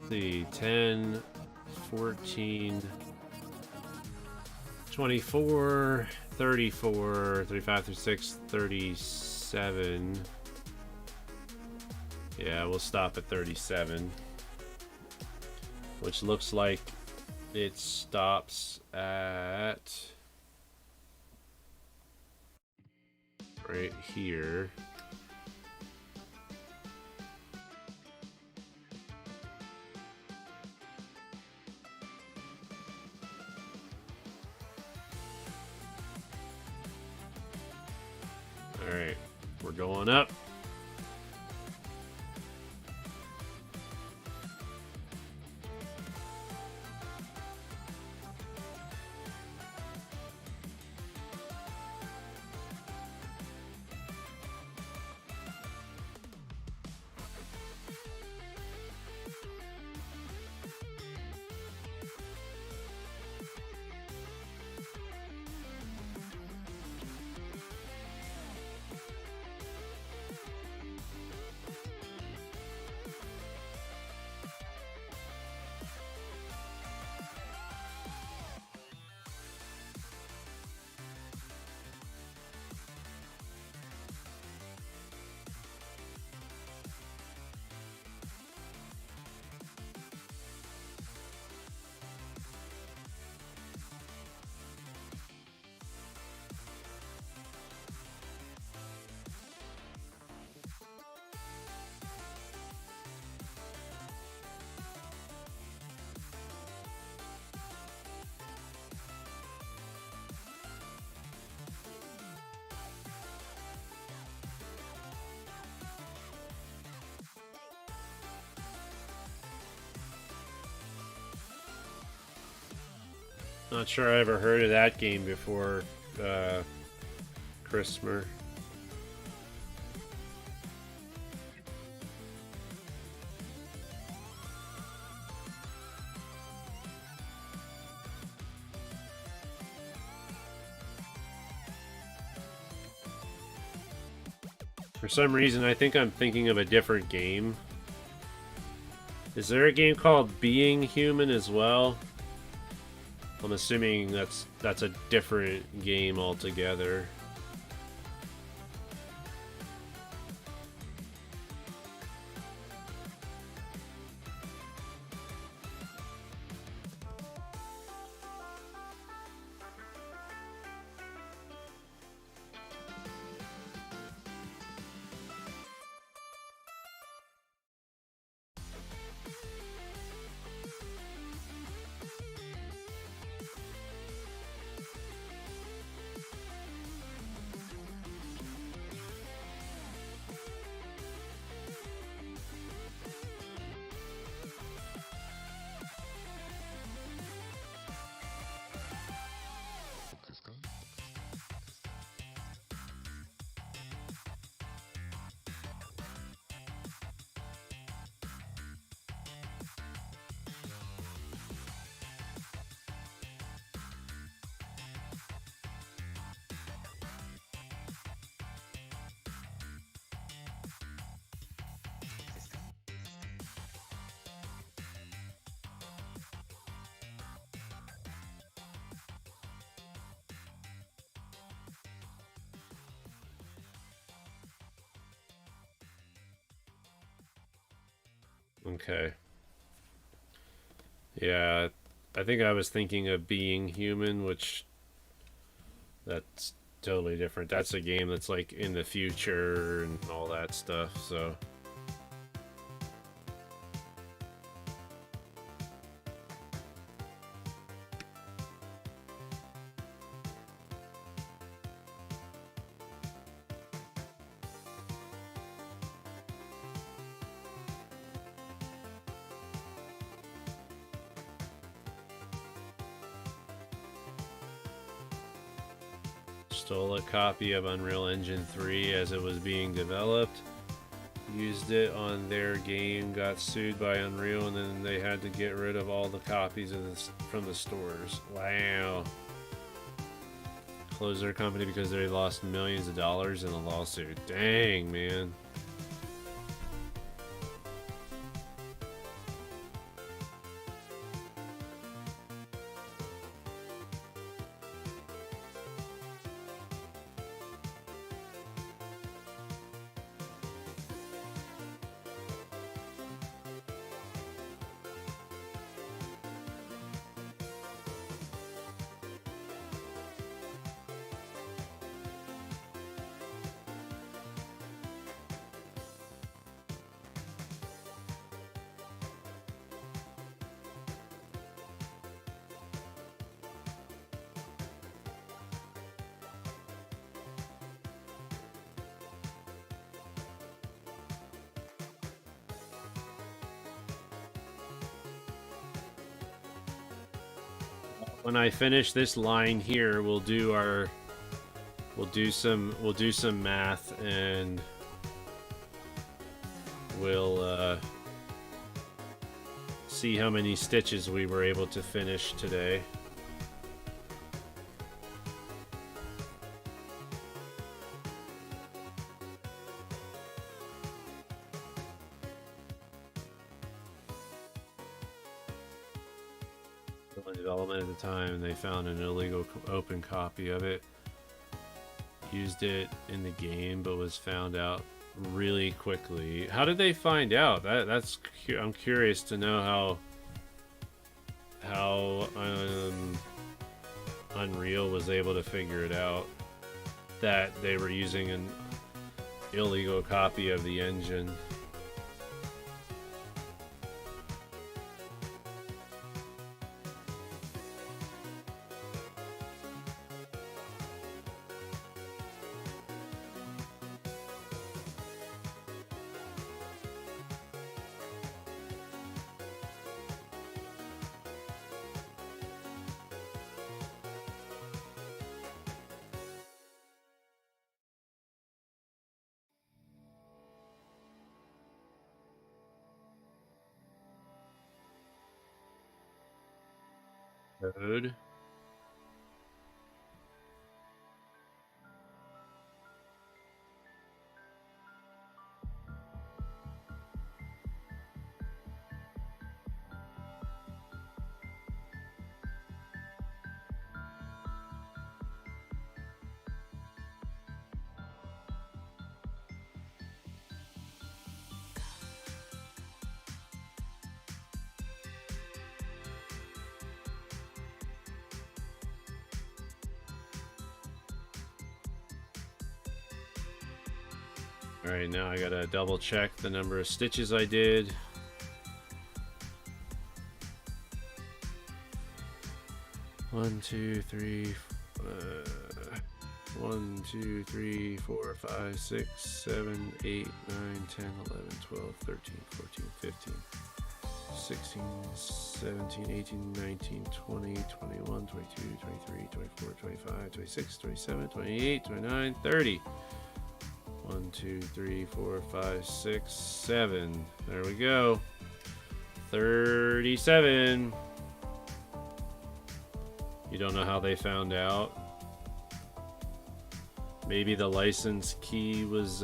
[SPEAKER 1] See, 10, 14, 24, 34, 35, 36, 37. Yeah, we'll stop at 37. Which looks like it stops at right here. Alright, we're going up. Not sure I ever heard of that game before, Christmas. For some reason, I think I'm thinking of a different game. Is there a game called Being Human as well? I'm assuming that's a different game altogether. Okay. Yeah, I think I was thinking of Being Human, which that's totally different. That's a game that's like in the future and all that stuff, so. Stole a copy of Unreal Engine 3 as it was being developed. Used it on their game, got sued by Unreal, and then they had to get rid of all the copies of this from the stores. Wow. Closed their company because they lost millions of dollars in a lawsuit. Dang, man. When I finish this line here, we'll do some math, and we'll see how many stitches we were able to finish today. Development at the time, and they found an illegal open copy of it. Used it in the game, but was found out really quickly. How did they find out? I'm curious to know how Unreal was able to figure it out that they were using an illegal copy of the engine. Code. Alright, now I gotta double check the number of stitches I did. One, two, three, 1, 2, 3, 4, 5, 6, 7, 8, 9, 10, 11, 12, 13, 14, 15, 16, 17, 18, 19, 20, 21, 22, 23, 24, 25, 26, 27, 28, 29, 30. 1, 2, 3, 4, 5, 6, 7. There we go. 37. You don't know how they found out? Maybe the license key was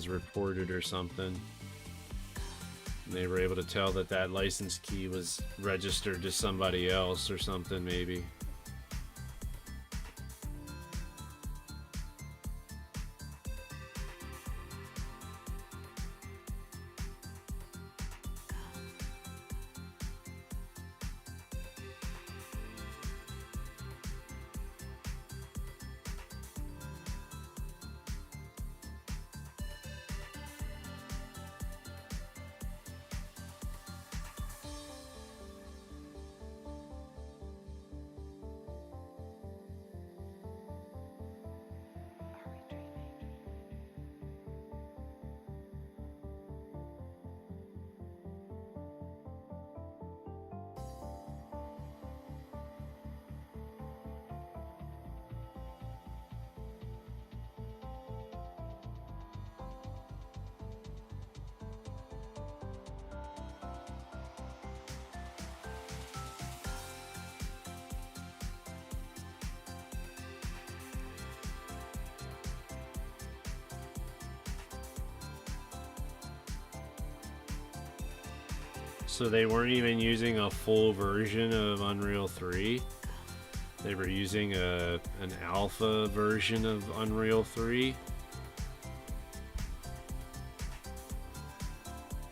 [SPEAKER 1] reported or something. And they were able to tell that license key was registered to somebody else or something, maybe. So they weren't even using a full version of Unreal 3. They were using an alpha version of Unreal 3.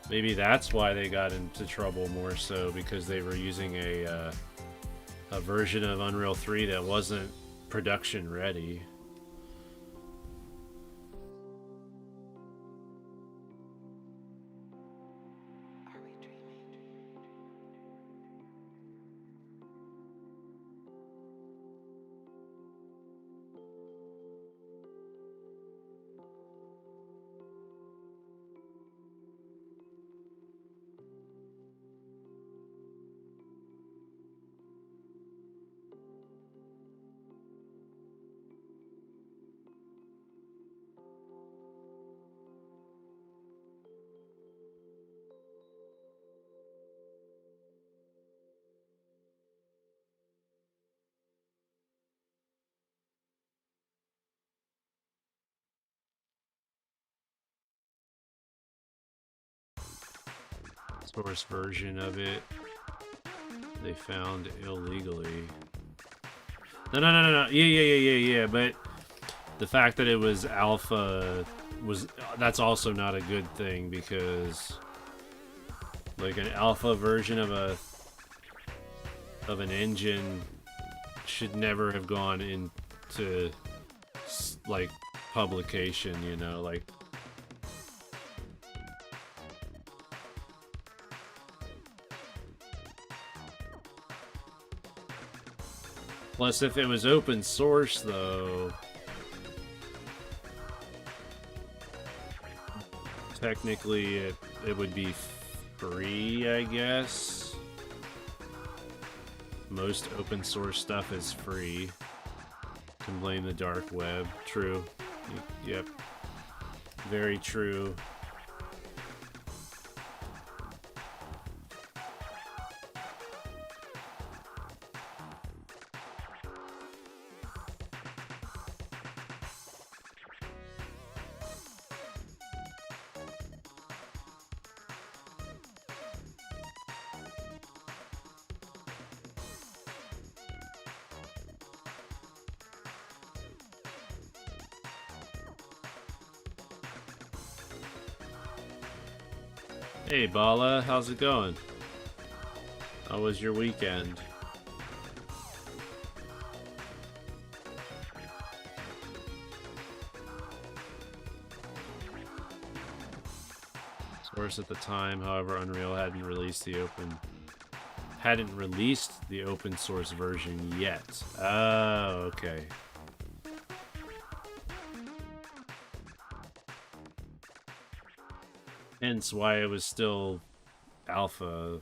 [SPEAKER 1] Maybe that's why they got into trouble more so, because they were using a version of Unreal 3 that wasn't production ready. Source version of it they found illegally. No. Yeah. But the fact that it was alpha that's also not a good thing, because like an alpha version of an engine should never have gone into like publication, you know, like. Plus, if it was open source, though, technically it would be free, I guess. Most open source stuff is free. Can blame the dark web. True. Yep. Very true. Hey Bala, how's it going? How was your weekend? Source at the time, however, Unreal hadn't released the open source version yet. Oh, okay. Hence why it was still alpha.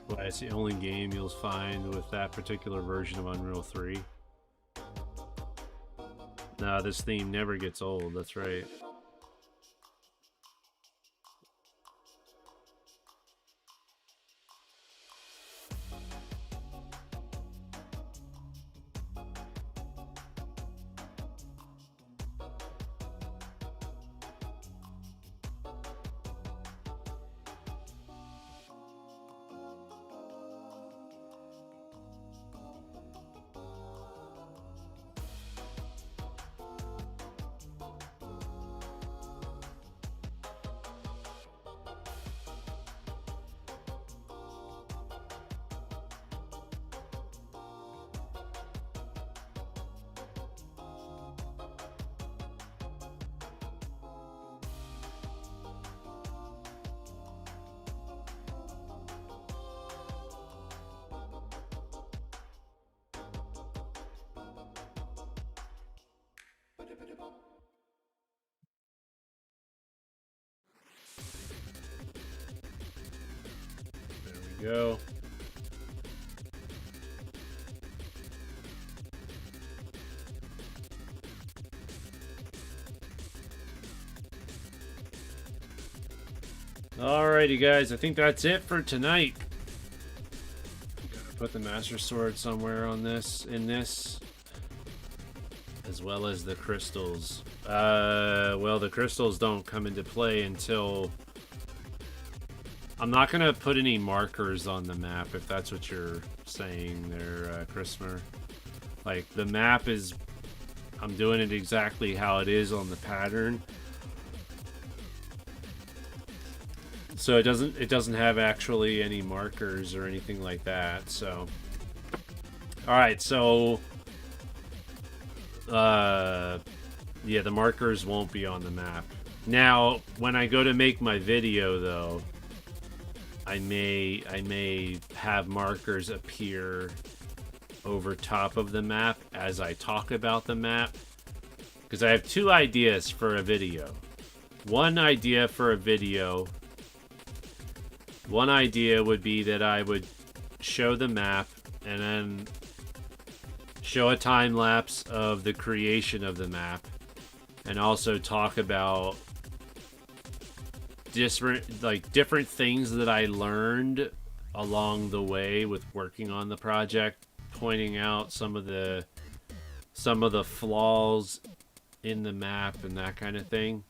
[SPEAKER 1] Why it's the only game you'll find with that particular version of Unreal 3. Nah, this theme never gets old, that's right. go. Alrighty, guys. I think that's it for tonight. Gotta put the Master Sword somewhere on this, as well as the crystals. Well, the crystals don't come into play until... I'm not gonna put any markers on the map, if that's what you're saying there, Christmer. Like, the map is... I'm doing it exactly how it is on the pattern. So it doesn't have actually any markers or anything like that, so... Alright, so... yeah, the markers won't be on the map. Now, when I go to make my video, though, I may have markers appear over top of the map as I talk about the map. Because I have two ideas for a video. One idea would be that I would show the map and then show a time lapse of the creation of the map, and also talk about different things that I learned along the way with working on the project, pointing out some of the flaws in the map and that kind of thing,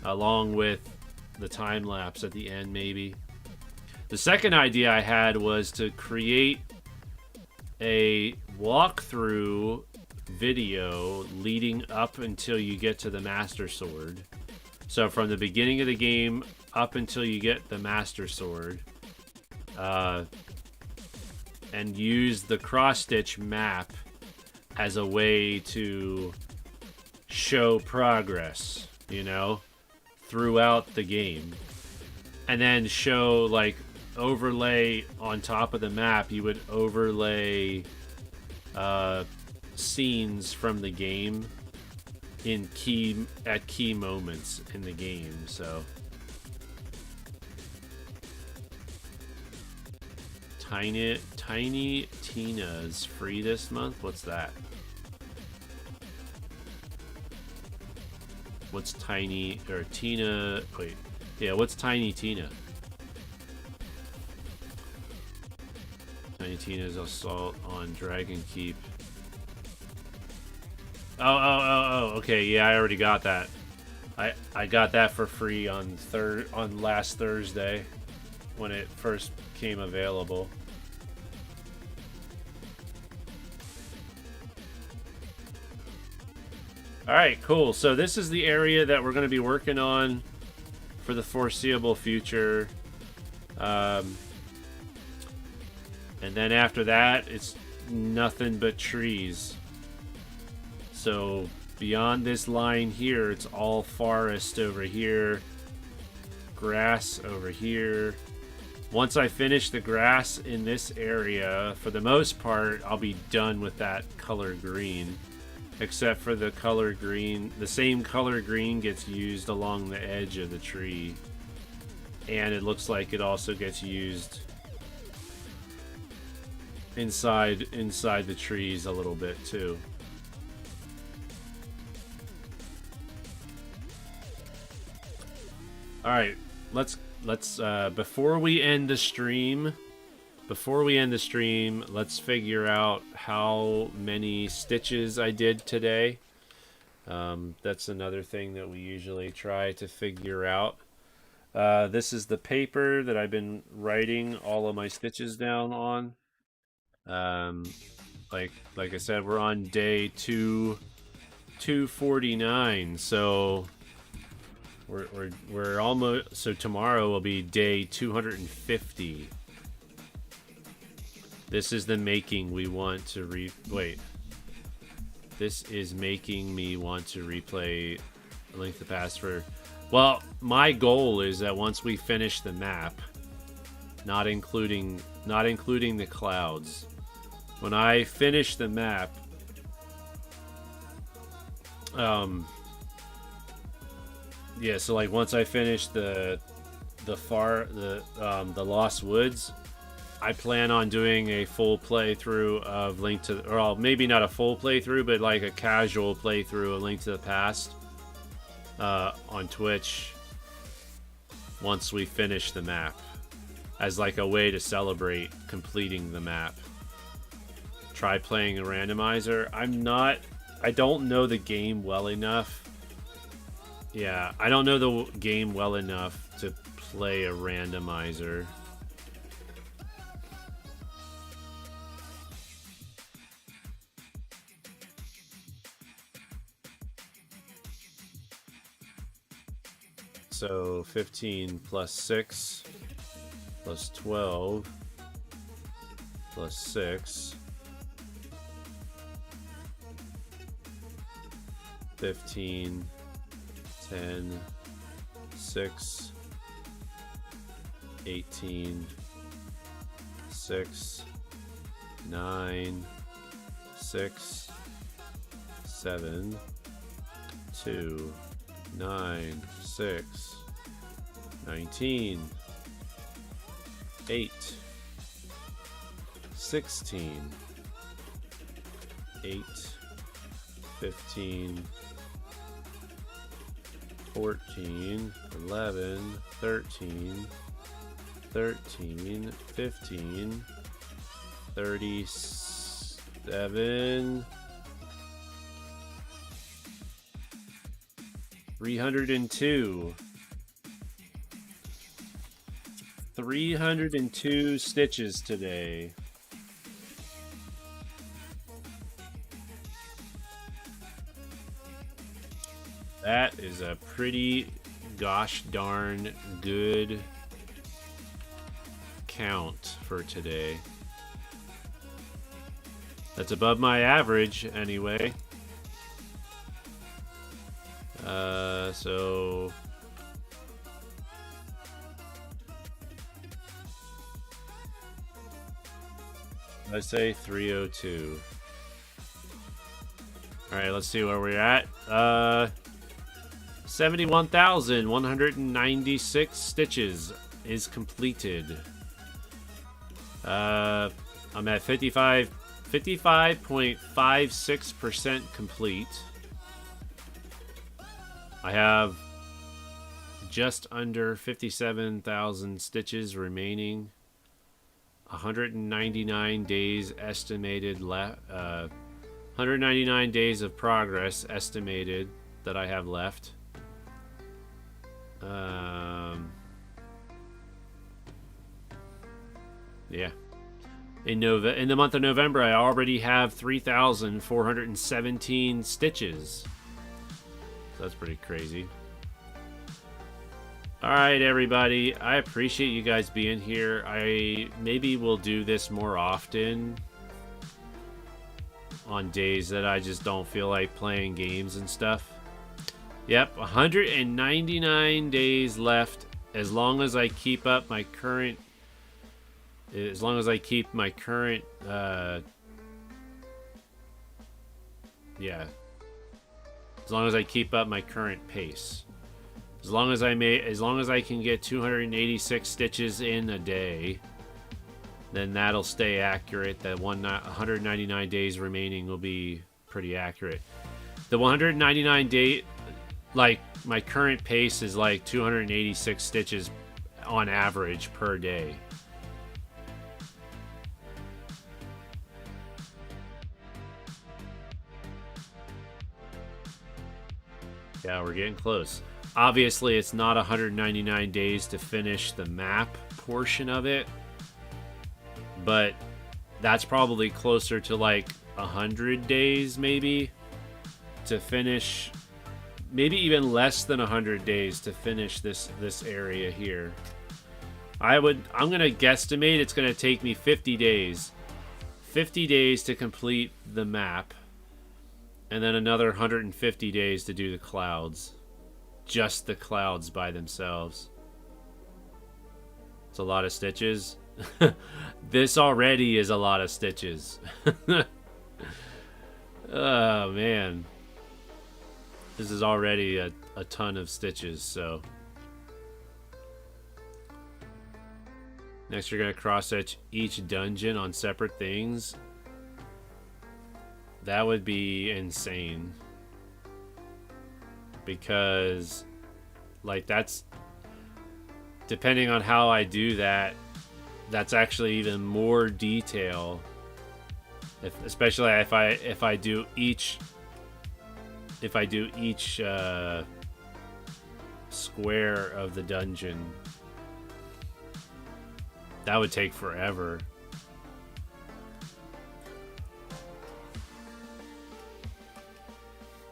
[SPEAKER 1] along with the time lapse at the end, maybe. The second idea I had was to create a walkthrough video leading up until you get to the Master Sword. So from the beginning of the game up until you get the Master Sword, and use the cross-stitch map as a way to show progress, you know, throughout the game. And then show, like, overlay on top of the map, you would overlay scenes from the game at key moments in the game. So Tiny Tina's free this month. What's that? What's Tiny or Tina? Wait, yeah, what's Tiny Tina? Tiny Tina's assault on Dragon Keep. Oh, okay, yeah, I already got that. I got that for free on last Thursday when it first came available. Alright, cool. So this is the area that we're going to be working on for the foreseeable future. And then after that, it's nothing but trees. So beyond this line here, it's all forest over here, grass over here. Once I finish the grass in this area, for the most part, I'll be done with that color green. Except for the color green, the same color green gets used along the edge of the tree. And it looks like it also gets used inside the trees a little bit too. All right, let's before we end the stream, let's figure out how many stitches I did today. That's another thing that we usually try to figure out. This is the paper that I've been writing all of my stitches down on. Like I said, we're on day 249, so we're almost. So tomorrow will be day 250. This is the making we want to wait. This is making me want to replay A Link to the Past for... Well, my goal is that once we finish the map, not including the clouds, when I finish the map, yeah, so like once I finish the Lost Woods, I plan on doing a full playthrough of Link to, or maybe not a full playthrough, but like a casual playthrough of Link to the Past on Twitch once we finish the map, as like a way to celebrate completing the map. Try playing a randomizer. I don't know the game well enough. Yeah, I don't know the game well enough to play a randomizer. So 15 plus 6 plus 12 plus 6. 15, 10, 6, 18, 6, 9, 6, 7, 2, 9, 6, 19, 8, 16, 8, 15, 14, 11, 13, 13, 15, 37, 302. 302 stitches today. That is a pretty gosh darn good count for today. That's above my average anyway. So I say 302. All right, let's see where we're at. 71,196 stitches is completed. I'm at 55.56% complete. I have just under 57,000 stitches remaining. 199 days estimated left. 199 days of progress estimated that I have left. Yeah. In the month of November, I already have 3,417 stitches. So that's pretty crazy. Alright, everybody. I appreciate you guys being here. I maybe will do this more often on days that I just don't feel like playing games and stuff. Yep, 199 days left. As long as I keep up my current... As long as I keep my current... yeah. As long as I keep up my current pace. As long as I can get 286 stitches in a day, then that'll stay accurate. That 199 days remaining will be pretty accurate. The 199 day, like my current pace is like 286 stitches on average per day. Yeah, we're getting close. Obviously, it's not 199 days to finish the map portion of it, but that's probably closer to like 100 days maybe to finish, maybe even less than 100 days to finish this area here. I'm gonna guesstimate it's gonna take me 50 days. 50 days to complete the map, and then another 150 days to do the clouds. Just the clouds by themselves. It's a lot of stitches. This already is a lot of stitches. Oh, man. This is already a ton of stitches, so... Next, you're going to cross-hatch each dungeon on separate things. That would be insane. Because, like, that's... Depending on how I do that, that's actually even more detail. Especially if I do each square of the dungeon, that would take forever.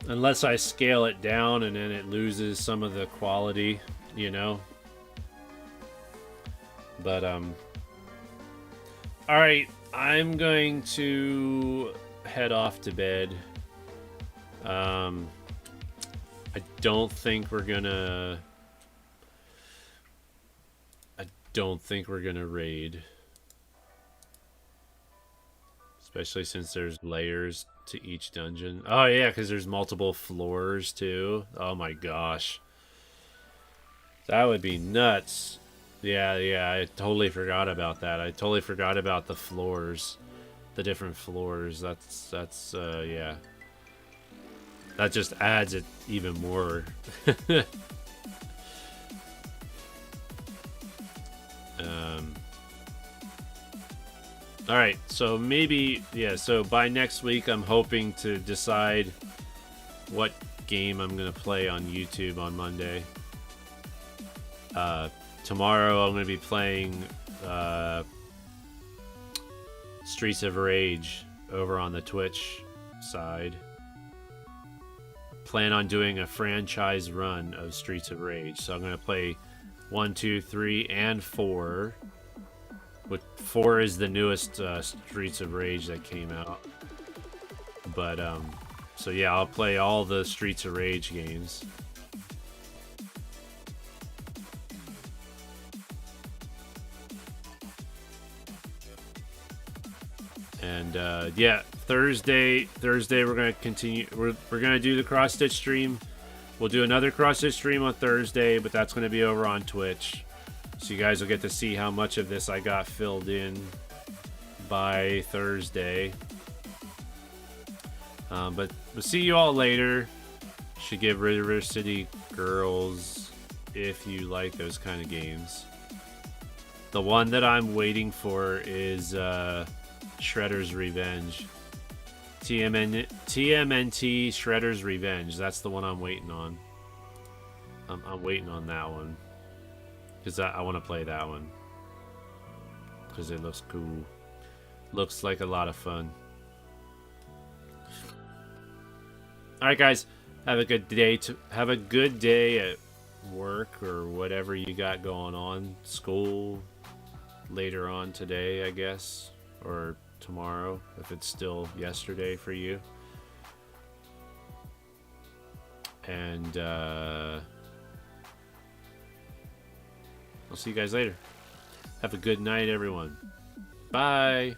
[SPEAKER 1] Unless I scale it down and then it loses some of the quality, you know. But alright, I'm going to head off to bed. I don't think we're gonna raid. Especially since there's layers to each dungeon. Oh yeah, because there's multiple floors too. Oh my gosh. That would be nuts. Yeah, I totally forgot about that. I totally forgot about the floors. The different floors. That's yeah. That just adds it even more. Alright, so maybe, yeah, so by next week I'm hoping to decide what game I'm going to play on YouTube on Monday. Tomorrow I'm going to be playing Streets of Rage over on the Twitch side. Plan on doing a franchise run of Streets of Rage. So I'm going to play 1, 2, 3, and 4. Which 4 is the newest Streets of Rage that came out. But, so yeah, I'll play all the Streets of Rage games. And, yeah, Thursday we're going to continue. We're going to do the cross-stitch stream. We'll do another cross-stitch stream on Thursday, but that's going to be over on Twitch. So you guys will get to see how much of this I got filled in by Thursday. But we'll see you all later. Should give River City Girls if you like those kind of games. The one that I'm waiting for is Shredder's Revenge. TMNT Shredder's Revenge. That's the one I'm waiting on. I'm waiting on that one. Because I want to play that one. Because it looks cool. Looks like a lot of fun. Alright guys. Have a good day. Have a good day at work or whatever you got going on. School. Later on today, I guess. Or tomorrow. If it's still yesterday for you. And, I'll see you guys later. Have a good night, everyone. Bye.